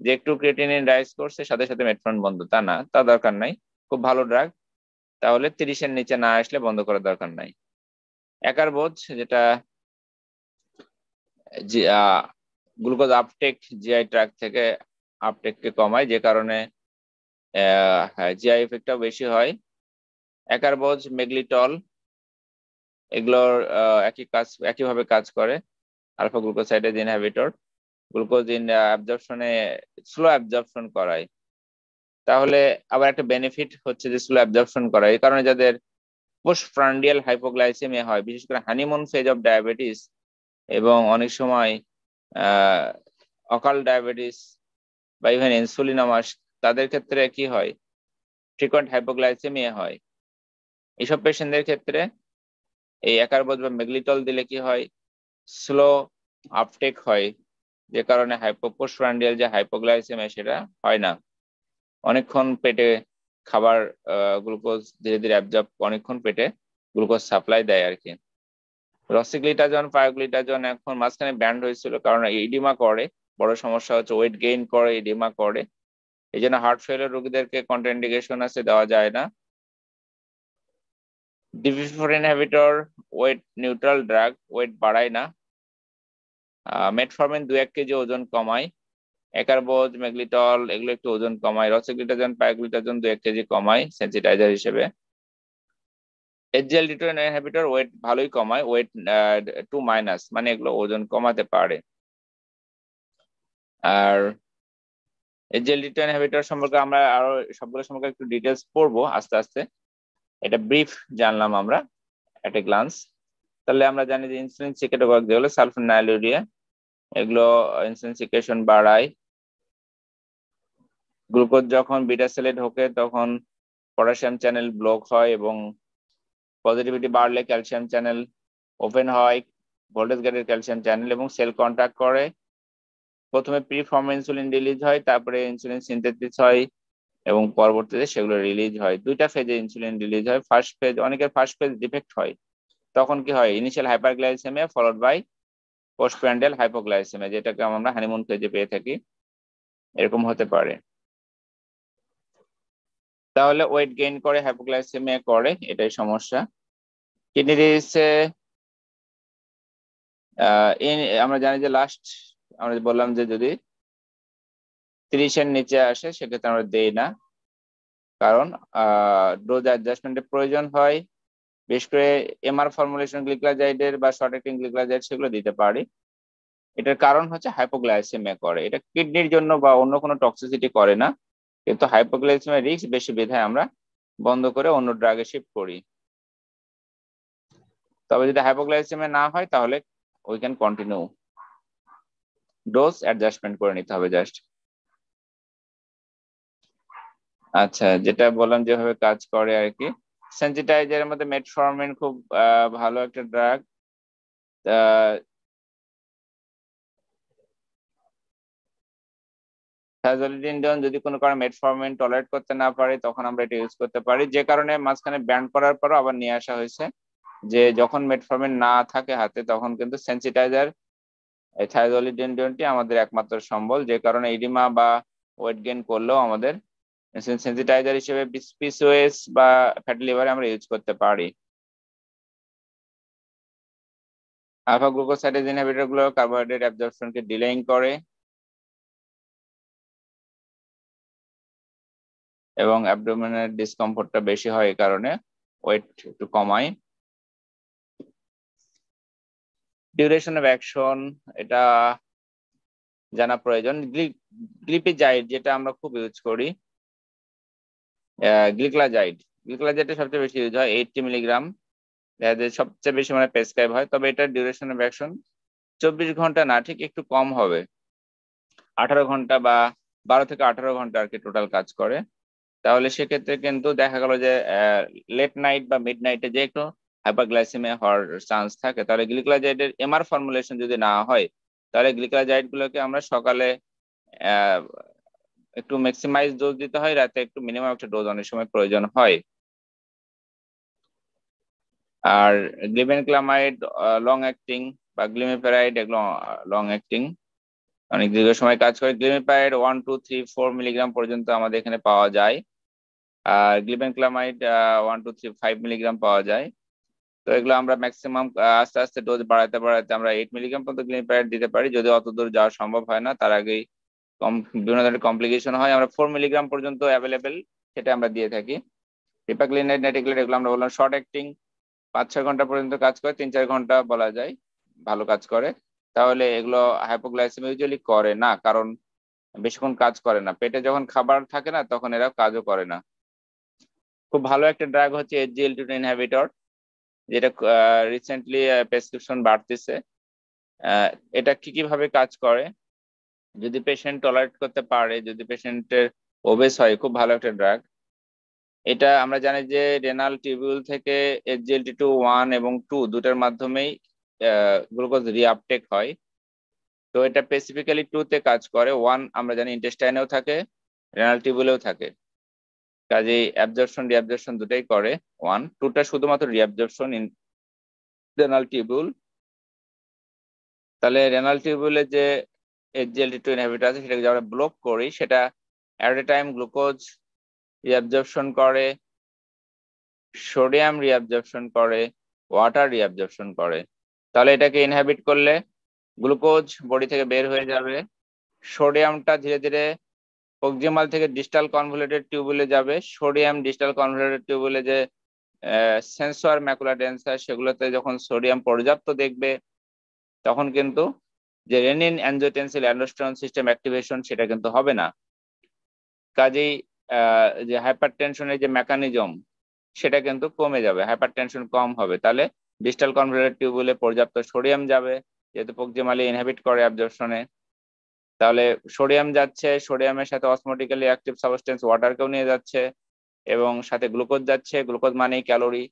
যে একটু ক্রিয়েটিনিন রাইজ করছে সাথে সাথে মেটফরমিন বন্ধ, তা না, তা দরকার নাই। খুব ভালো ড্রাগ, তাহলে 30-এর নিচে না আসলে বন্ধ করার দরকার নাই। একারবোজ যেটা গ্লুকোজ আপটেক জিআই ট্র্যাক থেকে আপটেককে কমায়, যে কারণে জিআই এফেক্টটাও বেশি হয়। একারবোজ মেগলিটল এগুলোর একইভাবে কাজ করে, আলফা গ্লুকোসাইডেজ ইনহিবিটর, গ্লুকোজ অ্যাবজর্পশনে স্লো অ্যাবজর্পশন করায়। তাহলে আবার একটা বেনিফিট হচ্ছে যে স্লো অ্যাবজর্পশন করায়, এই কারণে যাদের পোস্টপ্রান্ডিয়াল হাইপোগ্লাইসেমিয়া হয়, বিশেষ করে হানিমুন ফেজ অফ ডায়াবেটিস এবং অনেক সময় অকাল ডায়াবেটিস বা ইভেন ইনসুলিনামাস, তাদের ক্ষেত্রে কি হয়, ফ্রিকোয়েন্ট হাইপোগ্লাইসেমিয়া হয়। এইসব পেশেন্টদের ক্ষেত্রে এই একারবোজ বা মেগলিটল দিলে কি হয়, স্লো আপটেক হয়, যে কারণে পোস্টপ্রান্ডিয়াল যে হাইপোগ্লাইসেমিয়া সেটা হয় না। অনেকক্ষণ পেটে খাবার গ্লুকোজ ধীরে ধীরে অ্যাবজর্ব, অনেকক্ষণ পেটে গ্লুকোজ সাপ্লাই দেয় আর কি। রসিগ্লিটাজন পায়োগ্লিটাজন এখন মাঝখানে ব্যান্ড হয়েছিল, কারণ ইডিমা করে, বড় সমস্যা হচ্ছে ওয়েট গেইন করে, ইডিমা করে, এই জন্য হার্ট ফেলিওর রোগীদেরকে কন্ট্রাইন্ডিকেশন আছে, দেওয়া যায় না। DPP-4 inhibitor weight neutral drug, weight বাড়ায় না। মেটফরমিন 2-1 কেজি ওজন কমায়। একারবোজ মেগলিটল এগুলো একটু ওজন কমায়। রসিগ্লিটাজন পায়োগ্লিটাজন 2-1 কেজি কমায় সেন্সিটাইজার হিসেবে। SGLT2 ইনহিবিটর ওয়েট ভালোই কমায়, ওয়েট 2-, মানে এগুলো ওজন কমাতে পারে। আর SGLT2 ইনহিবিটর সম্পর্কে আমরা আরো সবগুলো সম্পর্কে একটু ডিটেলস পড়বো আস্তে আস্তে, এটা ব্রিফ জানলাম আমরা এট এ গ্লান্স। তাহলে আমরা জানি যে ইনসুলিন সিক্রেটগগ যেগুলো সালফানাইলুরিয়া, এগুলো ইনসুলিন সিক্রেশন বাড়ায়। গ্লুকোজ যখন বিটা সেলে ঢোকে তখন পটাশিয়াম চ্যানেল ব্লক হয়, এবং পজিটিভিটি বাড়লে ক্যালসিয়াম চ্যানেল ওপেন হয়, ভোল্টেজ গেটের ক্যালসিয়াম চ্যানেল, এবং সেল কন্ট্যাক্ট করে। প্রথমে প্রি ফর্ম ইনসুলিন রিলিজ হয়, তারপরে ইনসুলিন সিনথেসিস হয়, এবং পরবর্তীতে সেগুলো রিলিজ হয়। দুইটা ফেজে ইনসুলিন রিলিজ হয়। ফার্স্ট ফেজ, অনেকের ফার্স্ট ফেজ ডিফেক্ট হয়, তখন কি হয়, initial hyperglycaemia followed by postprandial hypoglycaemia, যেটাকে আমরা হানিমুন ফেজে পেয়ে থাকি, এরকম হতে পারে। তাহলে ওয়েট গেইন করে হাইপোগ্লাইসেমিয়া করে, এটাই সমস্যা। কিডনি ডিজিজে আমরা জানি যে লাস্ট আমরা বললাম যে যদি 30-এর নিচে আসে সেক্ষেত্রে আমরা দেই না, কারণ ডোজ অ্যাডজাস্টমেন্টের প্রয়োজন হয়। বিশেষ করে এমআর ফর্মুলেশন গ্লিক্লাজাইডের বা শর্ট অ্যাক্টিং গ্লিক্লাজাইড সেগুলো দিতে পারি। এটার কারণ হচ্ছে হাইপোগ্লাইসেমিয়া করে, এটা কিডনির জন্য বা অন্য কোনো টক্সিসিটি করে না, কিন্তু হাইপোগ্লাইসেমিয়া রিস্ক বেশি বিধায় আমরা বন্ধ করে অন্য ড্রাগে শিফট করি। তবে যদি হাইপোগ্লাইসেমিয়া না হয় তাহলে we can continue, dose adjustment করে নিতে হবে জাস্ট। আচ্ছা, যেটা বললাম যেভাবে কাজ করে আর কি, সেনসিটাইজারের মধ্যে মেটফর্মিন খুব ভালো একটা ড্রাগ। থাইজোলিডিন যদি কোনো কারণে মেটফর্মিন টলারেট করতে না পারে তখন আমরা এটা ইউজ করতে পারি, যে কারণে মাঝখানে ব্যান করার পরও আবার নিয়ে আসা হয়েছে, যে যখন মেটফর্মিন না থাকে হাতে তখন কিন্তু সেনসিটাইজার এই থাইজোলিডিনটি আমাদের একমাত্র সম্বল, যে কারণে ইডিমা বা ওয়েট গেইন করলেও আমাদের সেনসিটাইজার হিসেবে পিসিওএস বা ফ্যাটি লিভারে আমরা ইউজ করতে পারি। আলফা গ্লুকোসাইডেজ ইনহিবিটর গুলো কার্বোহাইড্রেট অ্যাবজর্পশনকে ডিলেইং করে এবং অ্যাবডোমিনের ডিসকমফোর্টটা বেশি হয়, এই কারণে ওয়েট একটু কমায়। ডিউরেশন অফ অ্যাকশন এটা জানা প্রয়োজন। গ্লিপিজাইড যেটা আমরা খুব ইউজ করি, গ্লিক্লাজাইড, গ্লিক্লাজাইডটা সবচেয়ে বেশি ইউজ হয়, 80 মিলিগ্রাম সবচেয়ে বেশি মানে প্রেসক্রাইব হয়। তবে এটার ডিউরেশন অফ অ্যাকশন 24 ঘন্টা না, ঠিক একটু কম হবে, 18 ঘন্টা বা 12 থেকে 18 ঘন্টা আর কি টোটাল কাজ করে। তাহলে সেক্ষেত্রে কিন্তু দেখা গেল যে লেট নাইট বা মিড নাইটে যে একটু হাইপারগ্লাইসেমিয়া হওয়ার চান্স থাকে, তাহলে গ্লিক্লাজাইডের এমআর ফর্মুলেশন যদি না হয় তাহলে গ্লিক্লাজাইড গুলোকে আমরা সকালে আহ, একটু ম্যাক্সিমাইজ ডোজ দিতে হয়, রাতে একটু মিনিমাম একটা ডোজ অনেক সময় প্রয়োজন হয়। আর গ্লিবেনক্লামাইড লং অ্যাক্টিং বা গ্লিমিপ্যারাইড এগুলো লং অ্যাক্টিং, অনেক দীর্ঘ সময় কাজ করে। গ্লিমিপ্যারাইড 1 2 3 4 মিলিগ্রাম পর্যন্ত আমাদের এখানে পাওয়া যায়, আর গ্লিবেনক্লামাইড 1 2 3 5 মিলিগ্রাম পাওয়া যায়। তো এগুলো আমরা ম্যাক্সিমাম আস্তে আস্তে ডোজ বাড়াতে বাড়াতে আমরা 8 মিলিগ্রাম পর্যন্ত গ্লিমিপ্যারাইড দিতে পারি, যদি অত দূর যাওয়া সম্ভব হয় না, তার আগেই বিভিন্ন ধরনের কমপ্লিকেশন হয়। আমরা 4 মিলিগ্রাম পর্যন্ত অ্যাভেলেবেল, সেটা আমরা দিয়ে থাকি। রিপাক্লিনেট, নেটিক্লেট এগুলো আমরা বললাম শর্ট অ্যাক্টিং, 5-6 ঘন্টা পর্যন্ত কাজ করে, 3-4 ঘন্টা বলা যায় ভালো কাজ করে। তাহলে এগুলো হাইপোগ্লাইসেমিয়া ইউজুয়ালি করে না, কারণ বেশিক্ষণ কাজ করে না, পেটে যখন খাবার থাকে না তখন এরা কাজও করে না। খুব ভালো একটা ড্রাগ হচ্ছে SGLT2 ইনহিবিটর, যেটা রিসেন্টলি প্রেসক্রিপশন বাড়তেছে। এটা কি কিভাবে কাজ করে, যদি পেশেন্ট টলারেট করতে পারে, যদি পেশেন্টের ওবেস হয়, খুব ভালো একটা ড্রাগ। এটা আমরা জানি যে রেনাল টিউবিউল থেকে SGLT2 1 এবং 2 দুটার মাধ্যমেই গ্লুকোজ রিআপটেক হয়। তো এটা স্পেসিফিক্যালি 2 তে কাজ করে, 1 আমরা জানি ইন্টেস্টাইনেও থাকে, রেনাল টিউবিউলেও থাকে, কাজেই অ্যাবজর্পশন রিঅ্যাবজর্পশন দুটাই করে। 1 2টা শুধুমাত্র রিঅ্যাবজর্পশন ইন রেনাল টিউবিউল। তাহলে রেনাল টিউবিউলের যে SGLT2 ইনহিবিটর আছে সেটাকে আমরা ব্লক করি, সেটা at a time glucose reabsorption করে, সোডিয়াম রিঅ্যাবজর্পশন করে, ওয়াটার রিঅ্যাবজর্পশন করে। তাহলে এটাকে ইনহিবিট করলে গ্লুকোজ বডি থেকে বের হয়ে যাবে, সোডিয়ামটা ধীরে ধীরে প্রক্সিমাল থেকে ডিস্টাল কনভলিউটেড টিউবুলে যাবে, সোডিয়াম ডিস্টাল কনভলিউটেড টিউবুলে যে সেন্সর ম্যাকুলা ডেন্সার সেগুলোতে যখন সোডিয়াম পর্যাপ্ত দেখবে তখন কিন্তু যে renin angiotensin aldosterone system activation সেটা কিন্তু হবে না। কাজেই যে হাইপারটেনশনের যে মেকানিজম সেটা কিন্তু কমে যাবে, হাইপারটেনশন কম হবে। তাহলে ডিস্টাল কনভলিউটেড টিউবুলে পর্যাপ্ত সোডিয়াম যাবে, যেহেতু প্রক্সিমালি ইনহিবিট করে অ্যাবজর্পশনে। তাহলে সোডিয়াম যাচ্ছে, সোডিয়ামের সাথে অসমোটিক্যালি অ্যাক্টিভ সাবস্টেন্স ওয়াটারকেও নিয়ে যাচ্ছে, এবং সাথে গ্লুকোজ যাচ্ছে, গ্লুকোজ মানেই ক্যালোরি।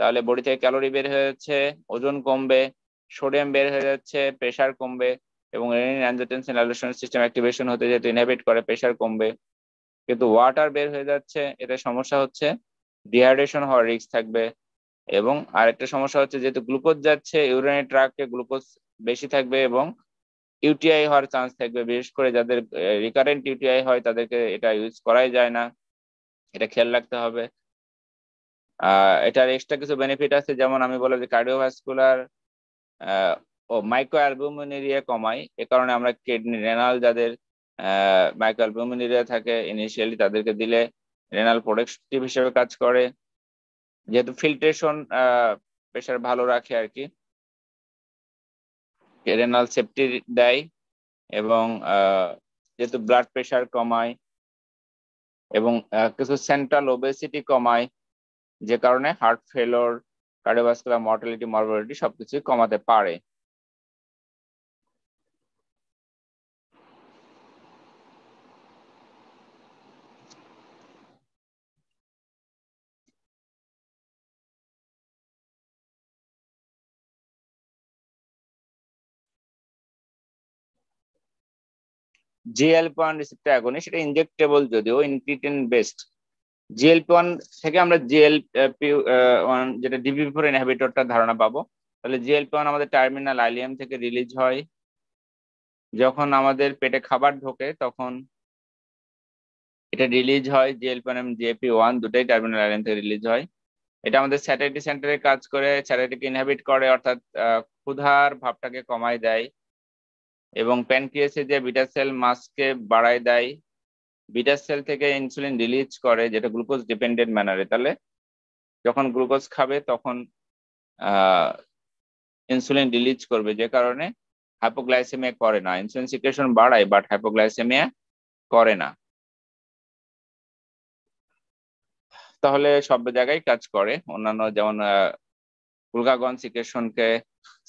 তাহলে বডি থেকে ক্যালোরি বের হয়ে যাচ্ছে, ওজন কমবে, সোডিয়াম বের হয়ে যাচ্ছে, প্রেসার কমবে, এবং renin angiotensin aldosterone system activation হতে যেহেতু ইনহিবিট করে প্রেসার কমবে। কিন্তু ওয়াটার বের হয়ে যাচ্ছে, এটা সমস্যা হচ্ছে, ডিহাইড্রেশন হওয়ার রিস্ক থাকবে। এবং আরেকটা সমস্যা হচ্ছে যেহেতু গ্লুকোজ যাচ্ছে ইউরিনের ট্রাকে গ্লুকোজ বেশি থাকবে এবং ইউটিআই হওয়ার চান্স থাকবে, বিশেষ করে যাদের রিকারেন্ট ইউটিআই হয় তাদেরকে এটা ইউজ করাই যায় না, এটা খেয়াল রাখতে হবে। এটার এক্সট্রা কিছু বেনিফিট আছে, যেমন আমি বললাম যে কার্ডিওভাস্কুলার ও মাইক্রো অ্যালবুমিনুরিয়া কমায়। এ কারণে আমরা কিডনি রেনাল যাদের মাইক্রো অ্যালবুমিনুরিয়া থাকে ইনিশিয়ালি তাদেরকে দিলে রেনাল প্রোটেক্টিভ হিসেবে কাজ করে, যেহেতু ফিল্ট্রেশন প্রেশার ভালো রাখে আর কি, রেনাল সেফটি দেয়, এবং যেহেতু ব্লাড প্রেশার কমায় এবং কিছু সেন্ট্রাল ওবেসিটি কমায়, যে কারণে হার্ট ফেলোর, কার্ডিওভাস্কুলার মর্টালিটি, মরবিডিটি সবকিছুই কমাতে পারে। GLP-1 রিসেপ্টর অ্যাগনিস্ট, সেটা ইনজেক্টেবল যদিও ইনক্রিটেন বেসড। GLP-1 থেকে আমরা GLP-1 যেটা DPP-4 ইনহিবিটরটা ধারণা পাবো। তাহলে GLP-1 আমাদের টার্মিনাল আইলিয়াম থেকে রিলিজ হয়, যখন আমাদের পেটে খাবার ঢোকে তখন এটা রিলিজ হয়। GLP-1 এবং GLP-1 দুটাই টার্মিনাল আইলিয়াম থেকে রিলিজ হয়। এটা আমাদের স্যাটিসফ্যাক্টরি সেন্টারে কাজ করে, স্যাটিসফ্যাক্টরিকে ইনহিবিট করে, অর্থাৎ ক্ষুধার ভাবটাকে কমায় দেয়, এবং প্যানক্রিয়াসে যে বিটা সেল মাসকে বাড়ায় দেয়। বিটা সেল থেকে ইনসুলিন রিলিজ করে যেটা গ্লুকোজ ডিপেন্ডেন্ট ম্যানারে। তাহলে যখন গ্লুকোজ খাবে তখন আহ ইনসুলিন রিলিজ করবে, যে কারণে হাইপোগ্লাইসেমিয়া করে না। ইনসুলিন সিক্রেশন বাড়ায় বাট হাইপোগ্লাইসেমিয়া করে না। তাহলে সব জায়গায় কাজ করে। অন্যান্য যেমন গ্লুকাগন সিক্রেশনকে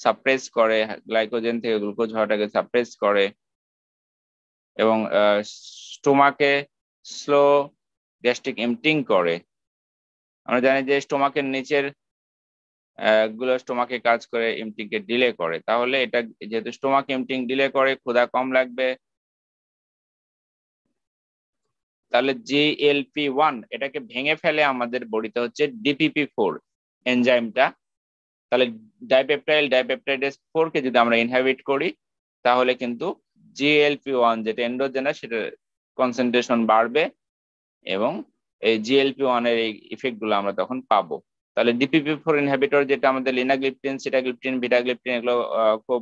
সাপ্রেস করে, গ্লাইকোজেন থেকে গ্লুকোজ হওয়াটাকে সাপ্রেস করে, এবং স্টোমাকে স্লো গ্যাস্ট্রিক এমটিং করে। আমরা জানি যে স্টোমাকের নিচের গুলো স্টোমাকে কাজ করে এমটিং কে ডিলে করে। তাহলে এটা যেহেতু স্টোমাক এমটিং ডিলে করে, ক্ষুধা কম লাগবে, তাহলে GLP-1 এটাকে ভেঙে ফেলে আমাদের বডিতে হচ্ছে DPP-4 এনজাইমটা। তাহলে ডাইপেপটাইডেস 4 কে যদি আমরা ইনহাবিট করি তাহলে কিন্তু GLP-1 যেটা এন্ডোজেনাস সেটা কনসেন্ট্রেশন বাড়বে, এবং এই GLP-1 এর এই ইফেক্ট গুলো আমরা তখন পাবো। তাহলে DPP-4 ইনহিবিটর যেটা আমাদের লিনাগ্লিপটিন, সিটাগ্লিপটিন, বিটাগ্লিপটিন এগুলো খুব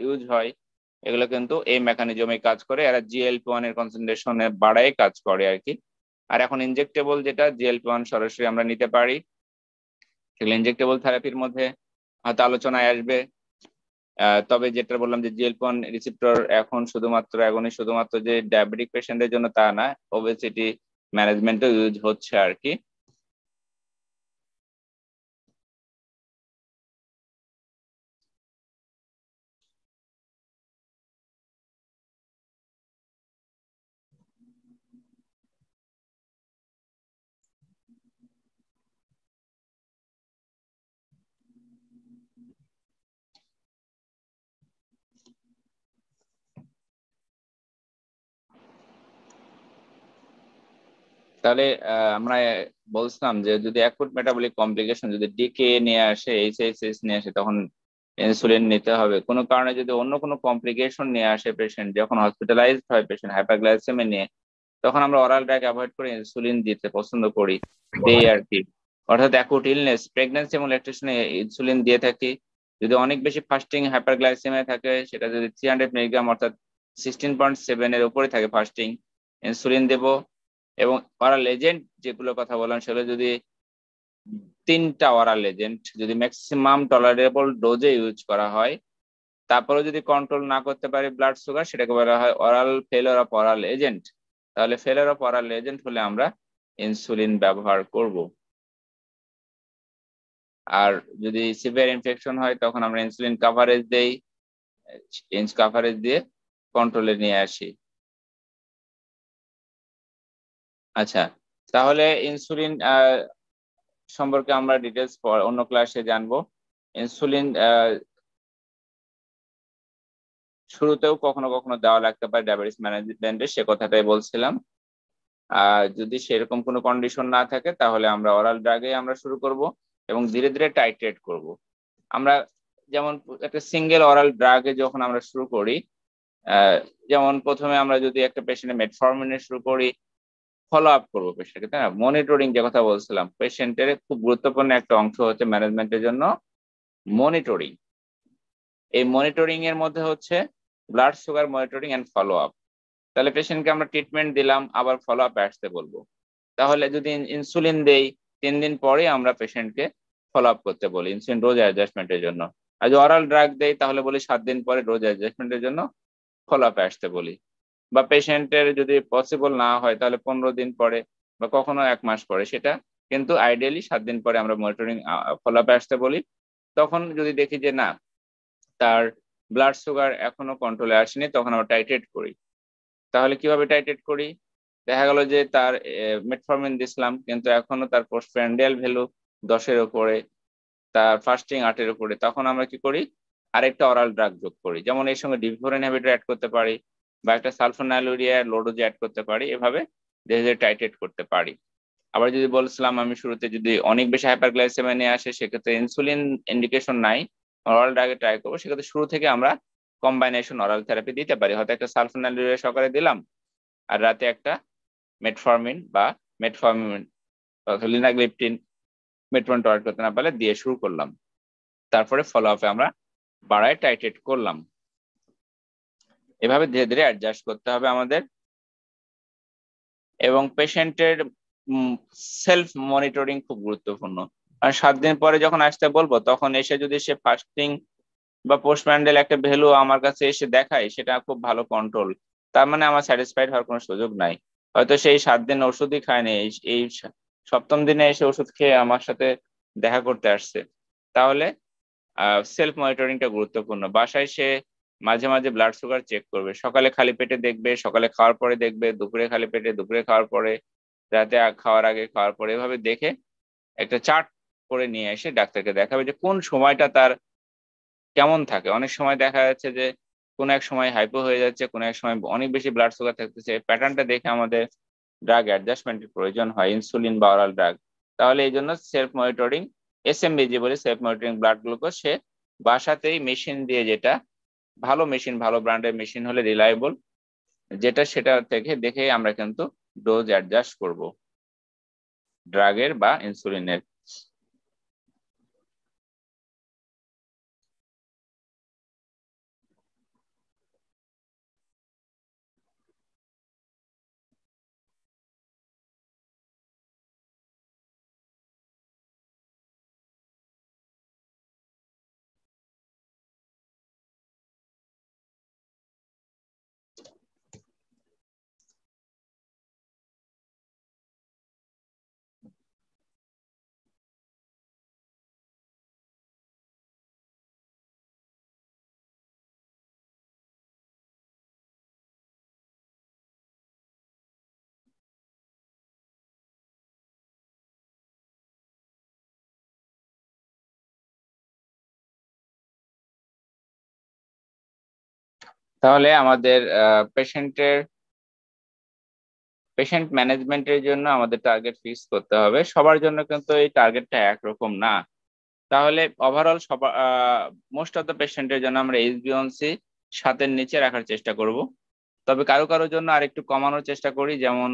ইউজ হয়, এগুলো কিন্তু এই মেকানিজমে কাজ করে। এরা GLP-1 এর কনসেন্ট্রেশনে বাড়ায় কাজ করে আর কি। আর এখন ইনজেক্টেবল যেটা GLP-1 সরাসরি আমরা নিতে পারি, সেগুলো ইনজেক্টেবল থেরাপির মধ্যে হয়তো আলোচনায় আসবে। তবে যেটা বললাম যে GLP-1 রিসেপ্টর এখন শুধুমাত্র শুধুমাত্র যে ডায়াবেটিক পেশেন্টের জন্য তা না, ওবেসিটি ম্যানেজমেন্টও ইউজ হচ্ছে আর কি। তাহলে আমরা বলছিলাম যে যদি অ্যাকুট মেটাবলিক কমপ্লিকেশন যদি ডিকে নিয়ে আসে, HSS নিয়ে আসে, তখন ইনসুলিন নিতে হবে। কোনো কারণে যদি অন্য কোনো কমপ্লিকেশন নিয়ে আসে পেশেন্ট, যখন হসপিটালাইজড হয় পেশেন্ট হাইপারগ্লাইসেমিয়া নিয়ে, তখন আমরা ওরাল ড্রাগ অ্যাভয়েড করে ইনসুলিন দিতে পছন্দ করি, দেই আর কি। অর্থাৎ অ্যাকুট ইলনেস, প্রেগন্যান্সি এবং ল্যাকটেশনে ইনসুলিন দিয়ে থাকি। যদি অনেক বেশি ফাস্টিং হাইপারগ্লাইসেমিয়া থাকে, সেটা যদি 300 মিলিগ্রাম অর্থাৎ 16.7 এর উপরে থাকে ফাস্টিং, ইনসুলিন দেব। এবং ওরাল এজেন্ট যেগুলো কথা বললাম সেগুলো যদি 3টা ওরাল এজেন্ট যদি ম্যাক্সিমাম টলারেবল ডোজে ইউজ করা হয়, তারপরে যদি কন্ট্রোল না করতে পারি ব্লাড সুগার, সেটাকে বলা হয় অরাল ফেলার অফ অরাল এজেন্ট। তাহলে ফেলার অফ অরাল এজেন্ট হলে আমরা ইনসুলিন ব্যবহার করব। আর যদি সিভিয়ার ইনফেকশন হয় তখন আমরা ইনসুলিন কাভারেজ দেই, কাভারেজ দিয়ে কন্ট্রোলে নিয়ে আসি। আচ্ছা, তাহলে ইনসুলিন সম্পর্কে আমরা ডিটেলস অন্য ক্লাসে জানবো। ইনসুলিন শুরুতেও কখনো কখনো দেওয়া লাগতে পারে ডায়াবেটিস ম্যানেজমেন্টে, সে কথাটাই বলছিলাম। যদি সেরকম কোনো কন্ডিশন না থাকে তাহলে আমরা অরাল ড্রাগে আমরা শুরু করব এবং ধীরে ধীরে টাইট্রেট করব। আমরা যেমন একটা সিঙ্গেল অরাল ড্রাগে যখন আমরা শুরু করি, যেমন প্রথমে আমরা যদি একটা পেশেন্টের মেটফরমিনে শুরু করি, ফলো আপ করবো পেশেন্টকে, তাই না? মনিটরিং যে কথা বলছিলাম, পেশেন্টের খুব গুরুত্বপূর্ণ একটা অংশ হচ্ছে ম্যানেজমেন্টের জন্য মনিটরিং। এই মনিটরিং এর মধ্যে হচ্ছে blood sugar monitoring and follow up. তাহলে পেশেন্টকে আমরা ট্রিটমেন্ট দিলাম, আবার ফলো আপে আসতে বলবো। তাহলে যদি ইনসুলিন দেই 3 দিন পরে আমরা পেশেন্টকে ফলো আপ করতে বলি ইনসুলিন ডোজ অ্যাডজাস্টমেন্টের জন্য। আর যদি অরাল ড্রাগ দেই তাহলে বলি 7 দিন পরে ডোজ অ্যাডজাস্টমেন্টের জন্য ফলো আপে আসতে বলি। বা পেশেন্টের যদি পসিবল না হয় তাহলে 15 দিন পরে বা কখনো 1 মাস পরে, সেটা কিন্তু আইডিয়ালি 7 দিন পরে আমরা মনিটরিং ফলো আপে আসতে বলি। তখন যদি দেখি যে না, তার ব্লাড সুগার এখনো কন্ট্রোলে আসেনি, তখন আমরা টাইট্রেট করি। তাহলে কিভাবে টাইট্রেট করি? দেখা গেল যে তার মেটফরমিন দিছিলাম কিন্তু এখনো তার পোস্টপ্রান্ডিয়াল ভ্যালু 10-এর উপরে, তার ফাস্টিং 8-এর উপরে, তখন আমরা কি করি? আরেকটা অরাল ড্রাগ যোগ করি, যেমন এর সঙ্গে ডিফোর ইনহিবিটর অ্যাড করতে পারি বা একটা সালফোনাইলুরিয়া লো ডোজে অ্যাড করতে পারি। এভাবে ধীরে ধীরে টাইট্রেট করতে পারি। আবার যদি বলছিলাম আমি শুরুতে, যদি অনেক বেশি হাইপারগ্লাইসেমিয়া নিয়ে আসে সেক্ষেত্রে ইনসুলিন ইন্ডিকেশন নাই, অরাল ড্রাগে ট্রাই করবো, সেক্ষেত্রে শুরু থেকে আমরা কম্বাইনেশন অরাল থেরাপি দিতে পারি। হয়তো একটা সালফোনাইলুরিয়া সকালে দিলাম আর রাতে একটা মেটফরমিন বা মেটফরমিন লিনাগ্লিপটিন, মেটফরমিন টলারেট করতে না পারলে দিয়ে শুরু করলাম, তারপরে ফলো আপে আমরা বাড়ায় টাইট্রেট করলাম। এভাবে ধীরে ধীরে অ্যাডজাস্ট করতে হবে আমাদের। এবং পেশেন্টের সেলফ মনিটরিং খুব গুরুত্বপূর্ণ। আর 7 দিন পরে যখন আসতে বলবো তখন এসে যদি সে ফাস্টিং বা পোস্টম্যান্ডেল একটা ভ্যালু আমার কাছে এসে দেখায়, সেটা খুব ভালো কন্ট্রোল, তার মানে আমার স্যাটিসফাইড হওয়ার কোনো সুযোগ নাই। হয়তো সেই 7 দিন ওষুধই খায়নি, এই 7ম দিনে এসে ওষুধ খেয়ে আমার সাথে দেখা করতে আসছে। তাহলে সেলফ মনিটরিংটা গুরুত্বপূর্ণ। বাসায় সে মাঝে মাঝে ব্লাড সুগার চেক করবে, সকালে খালি পেটে দেখবে, সকালে খাওয়ার পরে দেখবে, দুপুরে খালি পেটে, দুপুরে খাওয়ার পরে, রাতে খাওয়ার আগে, খাওয়ার পরে, এভাবে দেখে একটা চার্ট করে নিয়ে এসে ডাক্তারকে দেখাবে যে কোন সময়টা তার কেমন থাকে। অনেক সময় দেখা যাচ্ছে যে কোন এক সময় হাইপো হয়ে যাচ্ছে, কোন এক সময় অনেক বেশি ব্লাড সুগার থাকতেছে। প্যাটার্নটা দেখে আমাদের ড্রাগ অ্যাডজাস্টমেন্টের প্রয়োজন হয়, ইনসুলিন বা অরাল ড্রাগ। তাহলে এই জন্য সেলফ মনিটরিং, এসএমবিজি বলে, সেলফ মনিটরিং ব্লাড গ্লুকোজ, সে বাসাতেই মেশিন দিয়ে, যেটা ভালো মেশিন, ভালো ব্র্যান্ডের মেশিন হলে রিলায়েবল, যেটা সেটা থেকে দেখে আমরা কিন্তু ডোজ অ্যাডজাস্ট করব ড্রাগের বা ইনসুলিনের। তাহলে আমাদের পেশেন্টের পেশেন্ট ম্যানেজমেন্টের জন্য আমাদের টার্গেট ফিক্স করতে হবে। সবার জন্য কিন্তু এই টার্গেটটা একরকম না। তাহলে ওভারঅল সবার, মোস্ট অফ দ্য পেশেন্টের জন্য আমরা এইচবিএনসি 7-এর নিচে রাখার চেষ্টা করব। তবে কারো কারোর জন্য আরেকটু কমানোর চেষ্টা করি, যেমন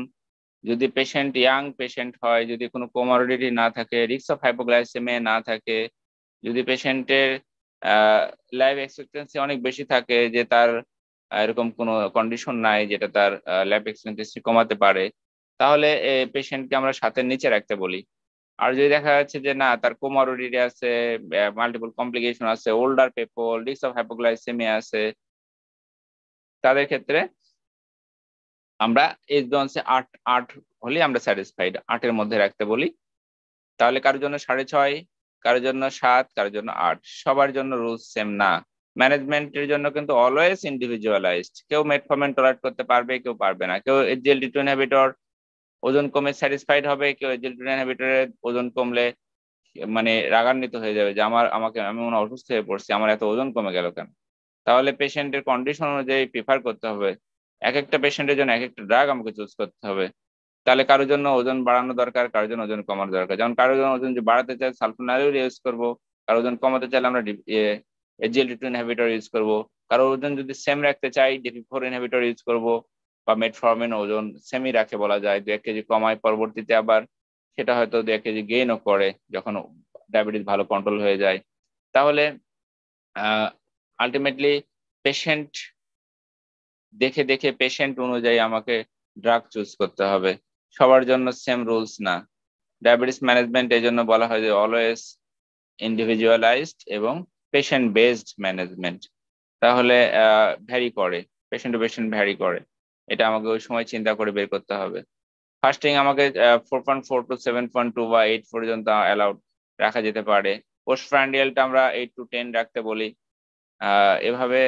যদি পেশেন্ট ইয়াং পেশেন্ট হয়, যদি কোনো কোমরবিডিটি না থাকে, রিস্ক অফ হাইপোগ্লাইসেমিয়া না থাকে, যদি পেশেন্টের লাইফ এক্সপেক্টেন্সি অনেক বেশি থাকে, যে তার এরকম কোনো কন্ডিশন নাই যেটা তার লাইফ এক্সপেক্টেন্সি কমাতে পারে, তাহলে পেশেন্টকে আমরা 7-এর নিচে রাখতে বলি। আর যদি দেখা যাচ্ছে যে না, তার কোমরবিডিটি আছে, মাল্টিপল কমপ্লিকেশন আছে, older people, risk of hypoglycaemia আছে, তাদের ক্ষেত্রে আমরা এইচবিএনসি 8 8 হলে আমরা স্যাটিসফাইড, 8-এর মধ্যে রাখতে বলি। তাহলে কারোর জন্য 6.5, কারোর জন্য 7, কারোর জন্য 8, সবার জন্য রুলস সেম না। ম্যানেজমেন্টের জন্য কিন্তু অলওয়েজ ইন্ডিভিজুয়ালাইজড, কেউ মেটফর্মিন টলারেট করতে পারবে, কেউ পারবে না। কেউ SGLT2 ইনহিবিটর ওজন কমে স্যাটিসফাইড হবে, কেউ SGLT2 ইনহিবিটরের ওজন কমলে মানে রাগান্বিত হয়ে যাবে যে আমি মনে হয় অসুস্থ হয়ে পড়ছি, আমার এত ওজন কমে গেল কেন। তাহলে পেশেন্টের কন্ডিশন অনুযায়ী প্রিফার করতে হবে, এক একটা পেশেন্টের জন্য এক একটা ড্রাগ আমাকে চুজ করতে হবে। তাহলে কারোর জন্য ওজন বাড়ানো দরকার, কারোর জন্য ওজন কমানো দরকার। যেমন কারোর জন্য ওজন যদি বাড়াতে চাই সালফোনাইল ইউজ করবো, কারোর ওজন কমাতে চাইলে আমরা SGLT2 ইনহিবিটর ইউজ করবো, কারোর ওজন যদি সেম রাখতে চাই DPP4 ইনহিবিটর ইউজ করবো, বা মেটফরমিন ওজন সেমই রাখে বলা যায়, 2-1 কেজি কমায়, পরবর্তীতে আবার সেটা হয়তো 2-1 কেজি গেইনও করে যখন ডায়াবেটিস ভালো কন্ট্রোল হয়ে যায়। তাহলে আলটিমেটলি পেশেন্ট দেখে দেখে পেশেন্ট অনুযায়ী আমাকে ড্রাগ চুজ করতে হবে, সবার জন্য সেম রুলস না। ডায়াবেটিস ম্যানেজমেন্ট এই জন্য বলা হয় যে অলওয়েজ ইন্ডিভিজুয়ালাইজড এবং পেশেন্ট বেসড ম্যানেজমেন্ট। তাহলে ভ্যারি করে, পেশেন্ট টু পেশেন্ট ভ্যারি করে, এটা আমাকে ওই সময় চিন্তা করে বের করতে হবে। ফাস্টিং আমাকে 4.4 to 7.2 বা 8 পর্যন্ত অ্যালাউড রাখা যেতে পারে। পোস্ট প্রান্ডিয়ালটা আমরা 8 to 10 রাখতে বলি। এভাবে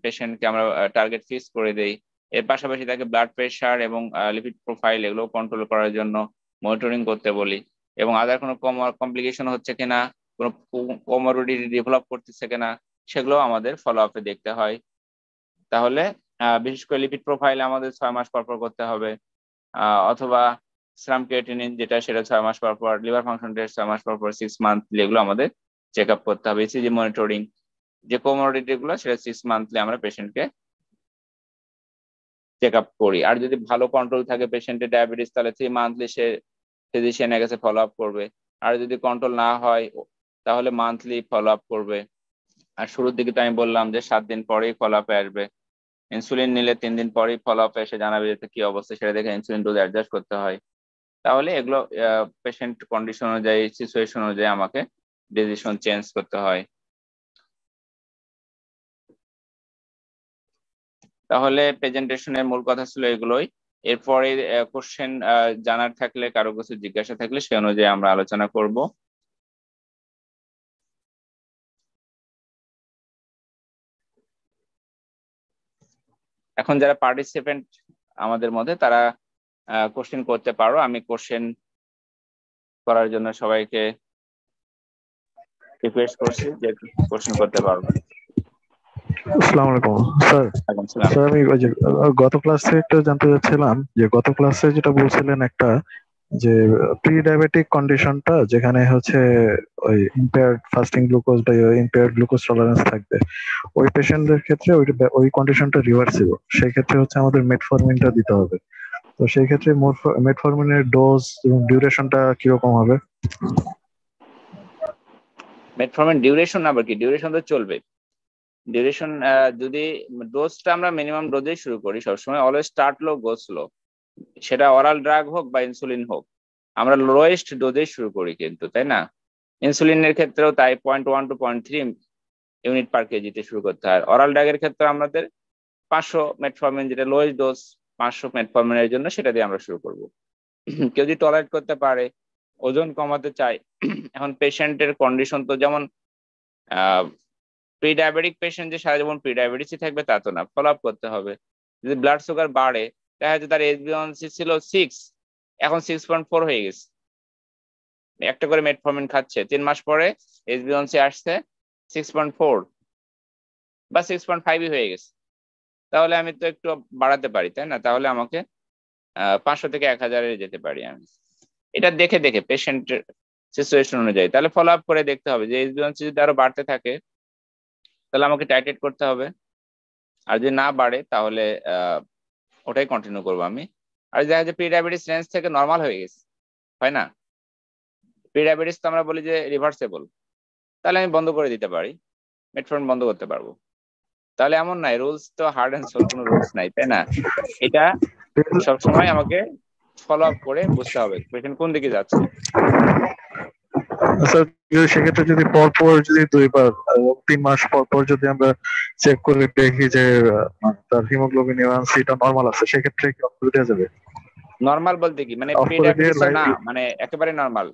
পেশেন্টকে আমরা টার্গেট ফিক্স করে দেই। এর পাশাপাশি তাকে ব্লাড প্রেশার এবং লিপিড প্রোফাইল এগুলো কন্ট্রোল করার জন্য মনিটরিং করতে বলি, এবং আদার কোনো কমপ্লিকেশন হচ্ছে কিনা, কোনো কোমরবিডিটি ডেভেলপ করতেছে কিনা সেগুলো আমাদের ফলো আপে দেখতে হয়। তাহলে বিশেষ করে লিপিড প্রোফাইল আমাদের 6 মাস পর পর করতে হবে, অথবা সেরাম ক্রিয়েটিনিন যেটা সেটা 6 মাস পর পর, লিভার ফাংশন টেস্ট 6 মাস পর পর, 6 মান্থলি এগুলো আমাদের চেক আপ করতে হবে। ইসিজি মনিটরিং যে কোমরবিডিটি গুলো সেটা 6 মান্থলি আমরা পেশেন্টকে চেক আপ করি। আর যদি ভালো কন্ট্রোল থাকে পেশেন্টের ডায়াবেটিস তাহলে 3 মান্থলি সে ফিজিশিয়ানের কাছে ফলো আপ করবে। আর যদি কন্ট্রোল না হয় তাহলে মান্থলি ফলো আপ করবে। আর শুরুর দিকে তো আমি বললাম যে 7 দিন পরেই ফলো আপে আসবে। ইনসুলিন নিলে 3 দিন পরেই ফলো আপে এসে জানাবে যে কি অবস্থা, সেটা দেখে ইনসুলিন ডোজ অ্যাডজাস্ট করতে হয়। তাহলে এগুলো পেশেন্ট কন্ডিশন অনুযায়ী, সিচুয়েশন অনুযায়ী আমাকে ডিসিশন চেঞ্জ করতে হয়। তাহলে প্রেজেন্টেশনের মূল কথা ছিল এগুলোই। এরপরে কোশ্চেন জানার থাকলে, কারো কিছু জিজ্ঞাসা থাকলে সে অনুযায়ী আমরা আলোচনা করব। এখন যারা পার্টিসিপেন্ট আমাদের মধ্যে তারা কোশ্চেন করতে পারো। আমি কোশ্চেন করার জন্য সবাইকে রিকোয়েস্ট করছি যে কোশ্চেন করতে পারবো। আসসালামু আলাইকুম স্যার। এখন ছিলাম স্যার আমি ওই যে গত ক্লাসে একটু জানতে চাচ্ছিলাম যে গত ক্লাসে যেটা বলছিলেন একটা যে প্রি ডায়াবেটিক কন্ডিশনটা যেখানে হচ্ছে ওই ইম্পেয়ার্ড ফাস্টিং গ্লুকোজ বা ইম্পেয়ার্ড গ্লুকোজ টলারেন্স থাকবে, ওই পেশেন্টদের ক্ষেত্রে ওই কন্ডিশনটা রিভার্সিবল, সেই ক্ষেত্রে হচ্ছে আমাদের মেটফরমিনটা দিতে হবে। তো সেই ক্ষেত্রে মেটফরমিনের ডোজ এবং ডিউরেশনটা কিরকম হবে? মেটফর্মিন ডিউরেশন, আবার কি ডিউরেশন তো চলবে। ডিউরেশন যদি ডোজটা আমরা মিনিমাম ডোজেই শুরু করি সবসময়, অলওয়েজ স্টার্ট লো গো স্লো, সেটা অরাল ড্রাগ হোক বা ইনসুলিন হোক, আমরা লোয়েস্ট ডোজেই শুরু করি কিন্তু, তাই না? ইনসুলিনের ক্ষেত্রেও তাই 0.1 to 0.3 ইউনিট পার কেজিতে শুরু করতে হয়। অরাল ড্রাগের ক্ষেত্রে আমাদের 500 মেটফর্মিন, যেটা লোয়েস্ট ডোজ 500 মেটফর্মিনের জন্য, সেটা দিয়ে আমরা শুরু করব। কেউ যদি টলারেট করতে পারে, ওজন কমাতে চায়, এখন পেশেন্টের কন্ডিশন তো যেমন প্রি ডায়াবেটিক পেশেন্ট যে সারা জীবন প্রি ডায়াবেটিসই থাকবে তা তো না, ফলো আপ করতে হবে। যদি ব্লাড সুগার বাড়ে, দেখা যাচ্ছে তার HbA1c ছিল 6, এখন 6.4 হয়ে গেছে, একটা করে মেটফর্মিন খাচ্ছে, 3 মাস পরে HbA1c আসছে 6.4 বা 6.5 হয়ে গেছে, তাহলে আমি তো একটু বাড়াতে পারি, তাই না? তাহলে আমাকে 500 থেকে 1000 যেতে পারি আমি। এটা দেখে দেখে পেশেন্টের সিচুয়েশন অনুযায়ী তাহলে ফলো আপ করে দেখতে হবে যে HbA1c যদি আরো বাড়তে থাকে তাহলে আমাকে টাইট্রেট করতে হবে, আর যদি না বাড়ে তাহলে ওটাই কন্টিনিউ করবো আমি। আর দেখা যায় প্রি ডায়াবেটিস রেঞ্জ থেকে নর্মাল হয়ে গেছে, হয় না? প্রি ডায়াবেটিস তো আমরা বলি যে রিভার্সেবল, তাহলে আমি বন্ধ করে দিতে পারি, মেটফর্মিন বন্ধ করতে পারবো। তাহলে এমন নাই, রুলস তো হার্ড অ্যান্ড সোল কোনো রুলস নাই, তাই না? এটা সবসময় আমাকে ফলো আপ করে বুঝতে হবে পেশেন্ট কোন দিকে যাচ্ছে। স্যার সেক্ষেত্রে যদি পরপর যদি 2 বার 3 মাস পর পর যদি আমরা চেক করে দেখি যে তার হিমোগ্লোবিন A1C-টা নর্মাল আছে, সেক্ষেত্রে কি অফ করে দেওয়া যাবে? নর্মাল বলতে কি, মানে অফ প্রি করে দিয়ে ডায়াবেটিস না, মানে একেবারে নর্মাল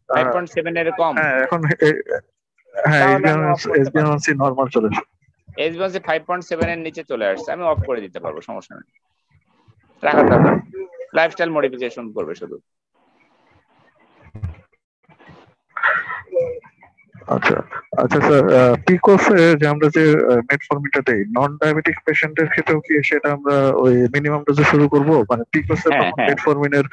5.7 এর কম, হ্যাঁ এখন হ্যাঁ তাহলে আমি অফ করতে পারবো। HbA1c নর্মাল চলে আসে। HbA1c 5.7 এর নিচে চলে আসছে, আমি অফ করে দিতে পারবো, সমস্যা নেই, রাখার দরকার নেই, লাইফস্টাইল মডিফিকেশন করবে শুধু। আচ্ছা আচ্ছা স্যার, পিকোসে যে আমরা যে মেটফর্মিনটা দেই নন ডায়াবেটিক পেশেন্টের ক্ষেত্রেও কি সেটা আমরা ওই মিনিমাম ডোজে শুরু করব? মানে পিকোসে হ্যাঁ, তখন হ্যাঁ, মেটফর্মিনের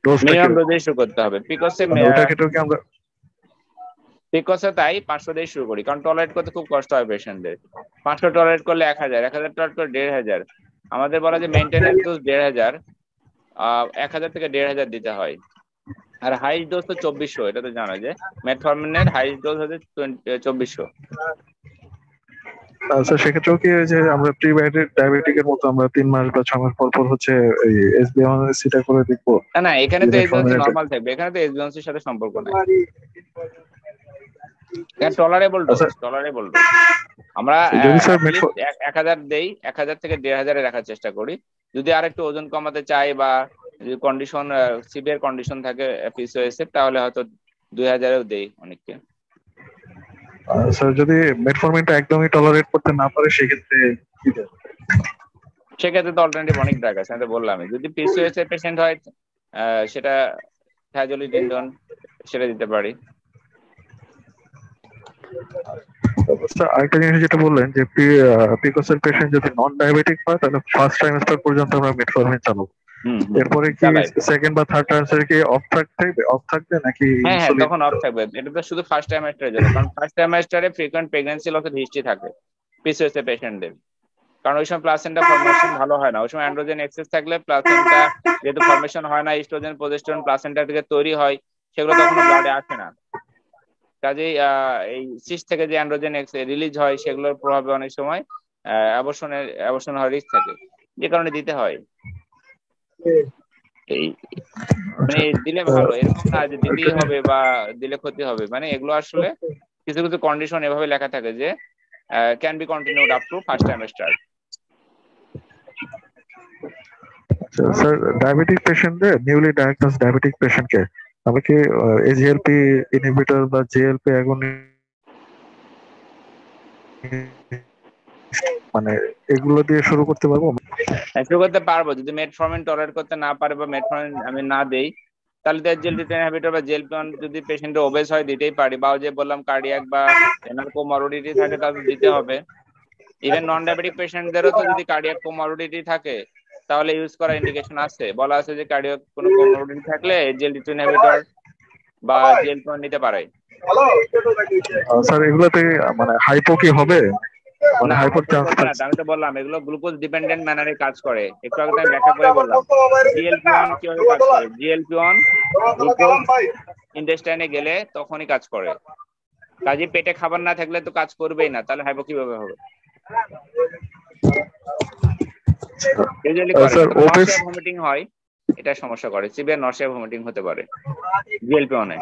ডোজটা মিনিমাম কিরকম? ডোজে শুরু করতে হবে। পিকসে মানে ওটার ক্ষেত্রেও কি আমরা পিকসে তাই 500 দিয়ে শুরু করি, কারণ টলারেট করতে খুব কষ্ট হয় পেশেন্টদের। 500 টলারেট করলে 1000, 1000 টলারেট করলে 1500। আমাদের বলা যে মেনটেনেন্স ডোজ 1500, 1000 থেকে 1500 দিতে হয়। আর হাইস্ট ডোজ তো 2400, এটা তো জানা যে মেটফর্মিনের হাইস্ট ডোজ হচ্ছে 2400। স্যার সেক্ষেত্রেও কি ওই যে আমরা প্রি ডায়াবেটিকের মতো আমরা 3 মাস বা 6 মাস পর পর হচ্ছে এই এসবিএমসিটা করে দেখবো না, না, এখানে যে তো এজেন্সি মেটফর্মিনের? নর্মাল থাকবে, এখানে তো এজেন্সির সাথে সম্পর্ক নাই। টলারেবল আচ্ছা, ডোজ, টলারেবল ডোজ। আমরা যদি স্যার অ্যাটলিস্ট 1000 দেই, 1000 থেকে 1500 রাখার চেষ্টা করি। যদি আর একটু ওজন কমাতে চাই বা যদি কন্ডিশন সিভিয়ার কন্ডিশন থাকে পিসিওএস এর, তাহলে হয়তো 2000-এও দেই অনেককে। স্যার যদি মেটফর্মিনটা একদমই টলারেট করতে না পারে সেক্ষেত্রে কি দেব? সেক্ষেত্রে তো অল্টারনেটিভ অনেক ড্রাগ আছে, আমি তো বললামই। যদি পিসিওএস এর পেশেন্ট হয়, সেটা থাইজোলিডিন্ডন, সেটা দিতে পারি। স্যার আরেকটা জিনিস যেটা বললেন যে পিকোসের পেশেন্ট যদি নন ডায়াবেটিক হয় তাহলে ফার্স্ট ট্রাইমেস্টার পর্যন্ত আমরা মেটফর্মিন চালাবো। হুম, হুম, এরপরে কি চালাই। সেকেন্ড বা থার্ড ট্রাইমেস্টারে কি অফ থাকবে নাকি হ্যাঁ, হ্যাঁ, ইনসুলিন? তখন অফ থাকবে। এটা তো শুধু ফার্স্ট ট্রাইমেস্টারের জন্য, কারণ ফার্স্ট ট্রাইমেস্টারে ফ্রিকোয়েন্ট প্রেগন্যান্সি লসের হিস্ট্রি থাকে পিসিওএস এর পেশেন্টদের। কারণ ওই সময় প্লাসেন্টা ফর্মেশন ভালো হয় না, ওই সময় অ্যান্ড্রোজেন এক্সেস থাকলে প্লাসেন্টা যেহেতু ফর্মেশন হয় না, ইস্ট্রোজেন প্রজেস্টেরন প্লাসেন্টা থেকে তৈরি হয়, সেগুলো তখনও ব্লাডে আসে না। কাজেই এই সিস্ট থেকে যে অ্যান্ড্রোজেন রিলিজ হয়, সেগুলোর প্রভাবে অনেক সময় অ্যাবর্শন হওয়ার রিস্ক থাকে, যে কারণে দিতে হয়। এই মানে আচ্ছা, দিলে ভালো, এরকম না যে একটা দিতেই হবে বা দিলে ক্ষতি হবে। মানে এগুলো আসলে কিছু কিছু কন্ডিশন এভাবে লেখা থাকে যে can be continued up to first trimester. Sir diabetic পেশেন্টদের নিউলি ডায়াগনোস ডায়াবেটিক পেশেন্টকে আমরা কি এজিএলপি ইনহিবিটর বা জিএলপি মানে এগুলো দিয়ে শুরু করতে পারবো? শুরু করতে পারবো যদি মেটফর্মিন টলারেট করতে না পারে বা মেটফর্মিন আমি না দেই, তাহলে তো এসজিএলটি ইনহিবিটর বা জিএলপি-1 যদি পেশেন্টের ওবেস হয় দিতেই পারি, বা ওই যে বললাম কার্ডিয়াক বা রেনাল কোমরবিডিটি থাকে তাহলে দিতে হবে। ইভেন নন ডায়াবেটিক পেশেন্টদেরও তো যদি কার্ডিয়াক কোমরবিডিটি থাকে তাহলে ইউজ করার ইন্ডিকেশন আছে, বলা আছে যে কার্ডিয়াক কোনো কোমরবিডিটি থাকলে এসজিএলটি ইনহিবিটর বা জিএলপি-1 নিতে পারে। স্যার এগুলোতে মানে হাইপো কি হবে? মানে না, হাইপোর হাইপো চান্স করবে না, থাকছে? আমি তো বললাম এগুলো গ্লুকোজ ডিপেন্ডেন্ট ম্যানারে কাজ করে, একটু আগে তো আমি ব্যাখ্যা করে বললাম। জিএলপি-1 কিভাবে কাজ করে, জিএলপি-1 গ্লুকোজ ইন্টেস্টাইনে গেলে তখনই কাজ করে। কাজে পেটে খাবার না থাকলে তো কাজ করবেই না, তাহলে হাইপো কিভাবে হবে? ইউজুয়ালি করে না, স্যার তবে ওবেস নশিয়া ভমিটিং হয়, এটা সমস্যা করে, সিভিয়ার নশিয়া ভমিটিং হতে পারে জিএলপি-1 এ।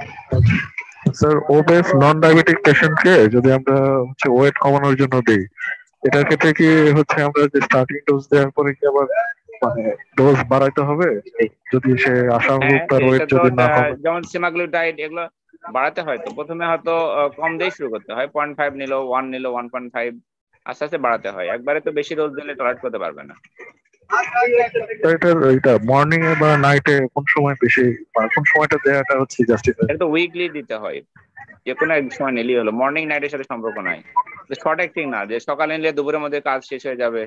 স্যার ওবেস নন ডায়াবেটিক পেশেন্টকে যদি আমরা হচ্ছে ওয়েট কমানোর জন্য দেই এটার ক্ষেত্রে কি হচ্ছে আমরা যে স্টার্টিং ডোজ দেওয়ার পরে কি আবার মানে ডোজ বাড়াইতে হবে যদি সে আশানুরূপ হ্যাঁ, তার ওয়েট এটা তো যদি না কমে? যেমন সেমাগ্লুটাইড এগুলো বাড়াতে হয়, তো প্রথমে হয়তো কম দিয়ে শুরু করতে হয়, 0.5 নিল, 1 নিল, 1.5, আস্তে আস্তে বাড়াতে হয়। একবারে তো বেশি ডোজ দিলে টলারেট করতে পারবে না। এটা মর্নিং এ বা নাইটে কোন সময় বেশি মানে কোন সময়টা দেওয়াটা হচ্ছে জাস্টিফাই? এটা তো উইকলি দিতে হয়, যে কোনো এক সময় নিলেই হলো, মর্নিং নাইটের সাথে সম্পর্ক নাই। শর্ট অ্যাক্টিং না যে সকালে নিলে দুপুরের মধ্যে কাজ শেষ হয়ে যাবে,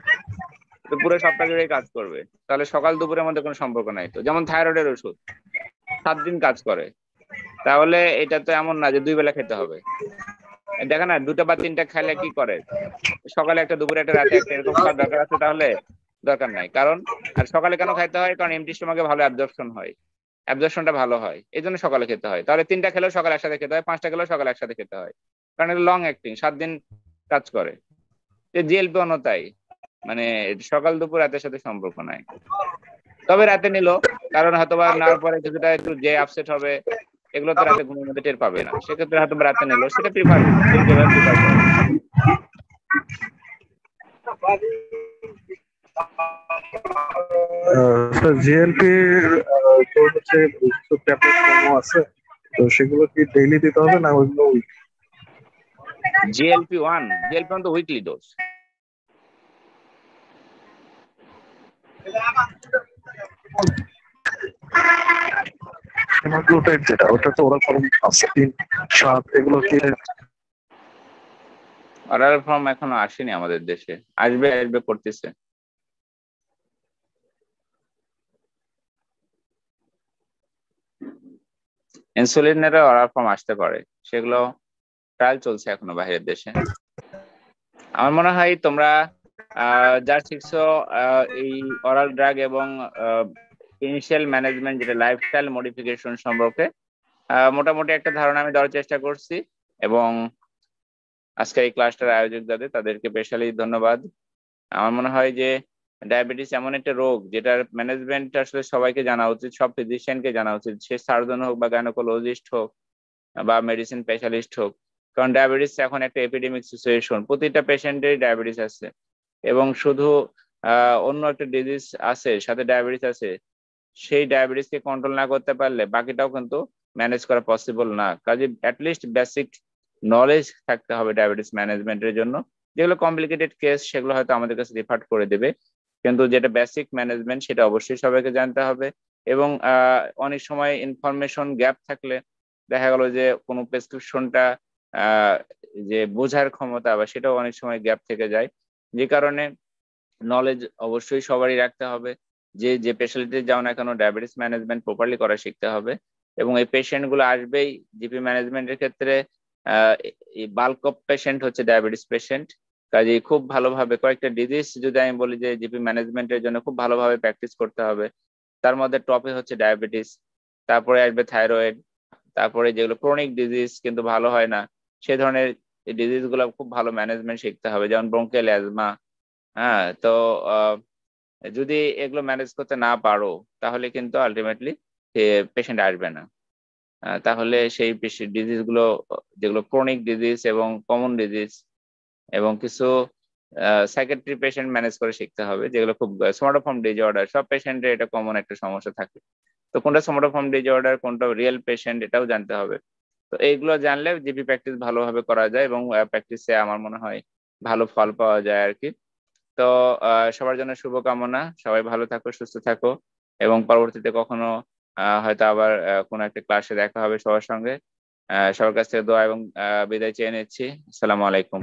তো পুরো সপ্তাহ জুড়েই কাজ করবে, তাহলে সকাল দুপুরের মধ্যে কোনো সম্পর্ক নাই। তো যেমন থাইরয়েডের ওষুধ 7 দিন কাজ করে, তাহলে এটা তো এমন না যে 2 বেলা খেতে হবে। দেখা না, 2টা বা 3টা খেলে কি করে, সকালে একটা, দুপুরে একটা, রাতে একটা, এরকম খাওয়ার দরকার আছে? তাহলে দরকার নাই। কারণ আর সকালে কেন খাইতে হয়, কারণ এমটি স্টোমাকে ভালো অ্যাবজর্পশন হয়, অ্যাবজর্পশনটা ভালো হয়, এই জন্য সকালে খেতে হয়। তাহলে 3টা খেলেও সকালে একসাথে খেতে হয়, 5টা খেলেও সকালে একসাথে খেতে হয়, কারণ এটা লং অ্যাক্টিং, 7 দিন কাজ করে। জিএলপি-1 তাই, মানে সকাল দুপুর রাতের সাথে সম্পর্ক নাই। তবে রাতে নিল, কারণ হয়তোবা নেওয়ার পরে কিছুটা একটু যে আপসেট হবে, এগুলো তো রাতে ঘুমের মধ্যে টের পাবে না, সেক্ষেত্রে হয়তো রাতে নিল, সেটা প্রিফার, যে যেভাবে প্রিফার করে। স্যার জিএলপি তো হচ্ছে কিছু ট্যাবলেট ফর্মও আছে, তো সেগুলো কি ডেইলি দিতে হবে না ওইগুলো জিএলপি-1 তো উইকলি ডোজ। সেমাগ্লুটাইড যেটা ওটা তো ওরা 3, 7 এগুলো কি অর্ডার ফর্ম এখনো আসেনি আমাদের দেশে, আসবে আসবে করতেছে। ইনসুলিনেরও অর্ডার ফর্ম আসতে পারে, সেগুলো ট্রায়াল চলছে এখনো বাইরের দেশে। আমার মনে হয় তোমরা যা শিখছো এই অরাল ড্রাগ এবং ইনিশিয়াল ম্যানেজমেন্ট, যেটা লাইফস্টাইল মডিফিকেশন সম্পর্কে মোটামুটি একটা ধারণা আমি দেওয়ার চেষ্টা করছি। এবং আজকের এই ক্লাসটার আয়োজক যাদের, তাদেরকে স্পেশালি ধন্যবাদ। আমার মনে হয় যে ডায়াবেটিস এমন একটা রোগ যেটার ম্যানেজমেন্ট আসলে সবাইকে জানা উচিত, সব ফিজিশিয়ানকে জানা উচিত, সে সার্জন হোক বা গাইনোকোলজিস্ট হোক বা মেডিসিন স্পেশালিস্ট হোক। কারণ ডায়াবেটিস এখন একটা এপিডেমিক সিচুয়েশন, প্রতিটা পেশেন্টেরই ডায়াবেটিস আছে, এবং শুধু অন্য একটা ডিজিজ আছে সাথে ডায়াবেটিস আছে, সেই ডায়াবেটিসকে কন্ট্রোল না করতে পারলে বাকিটাও কিন্তু ম্যানেজ করা পসিবল না। কাজে অ্যাটলিস্ট বেসিক নলেজ থাকতে হবে ডায়াবেটিস ম্যানেজমেন্টের জন্য। যেগুলো কমপ্লিকেটেড কেস সেগুলো হয়তো আমাদের কাছে রিফার করে দেবে, কিন্তু যেটা বেসিক ম্যানেজমেন্ট সেটা অবশ্যই সবাইকে জানতে হবে। এবং অনেক সময় ইনফরমেশন গ্যাপ থাকলে দেখা গেল যে কোনো প্রেসক্রিপশনটা যে বোঝার ক্ষমতা বা সেটাও অনেক সময় গ্যাপ থেকে যায়, যে কারণে নলেজ অবশ্যই সবারই রাখতে হবে। যে যে স্পেশালিটি যাও না কেন, ডায়াবেটিস ম্যানেজমেন্ট প্রপারলি করা শিখতে হবে। এবং এই পেশেন্ট গুলো আসবেই জিপি ম্যানেজমেন্টের ক্ষেত্রে। বাল্ক অফ পেশেন্ট হচ্ছে ডায়াবেটিস পেশেন্ট। কাজে খুব ভালোভাবে কয়েকটা ডিজিজ যদি আমি বলি যে জিপি ম্যানেজমেন্টের জন্য খুব ভালোভাবে প্র্যাকটিস করতে হবে, তার মধ্যে টপে হচ্ছে ডায়াবেটিস, তারপরে আসবে থাইরয়েড, তারপরে যেগুলো ক্রনিক ডিজিজ কিন্তু ভালো হয় না সে ধরনের ডিজিজ গুলো খুব ভালো ম্যানেজমেন্ট শিখতে হবে, যেমন ব্রঙ্কিয়াল অ্যাজমা। হ্যাঁ, তো যদি এগুলো ম্যানেজ করতে না পারো তাহলে কিন্তু আলটিমেটলি পেশেন্ট আসবে না। তাহলে সেই ডিজিজ গুলো, যেগুলো ক্রনিক ডিজিজ এবং কমন ডিজিজ এবং কিছু সাইকেট্রি পেশেন্ট ম্যানেজ করে শিখতে হবে, যেগুলো খুব সোমাটোফর্ম ডিজঅর্ডার, সব পেশেন্টের এটা কমন একটা সমস্যা থাকে। তো কোনটা সোমাটোফর্ম ডিজঅর্ডার, কোনটা রিয়েল পেশেন্ট, এটাও জানতে হবে। তো এইগুলো জানলে জিপি প্র্যাকটিস ভালোভাবে করা যায় এবং প্র্যাকটিসে আমার মনে হয় ভালো ফল পাওয়া যায় আর কি। তো সবার জন্য শুভকামনা, সবাই ভালো থাকো, সুস্থ থাকো, এবং পরবর্তীতে কখনো হয়তো আবার কোনো একটা ক্লাসে দেখা হবে সবার সঙ্গে। সবার কাছ থেকে দোয়া এবং বিদায় চেয়ে নিচ্ছি। আসসালামু আলাইকুম।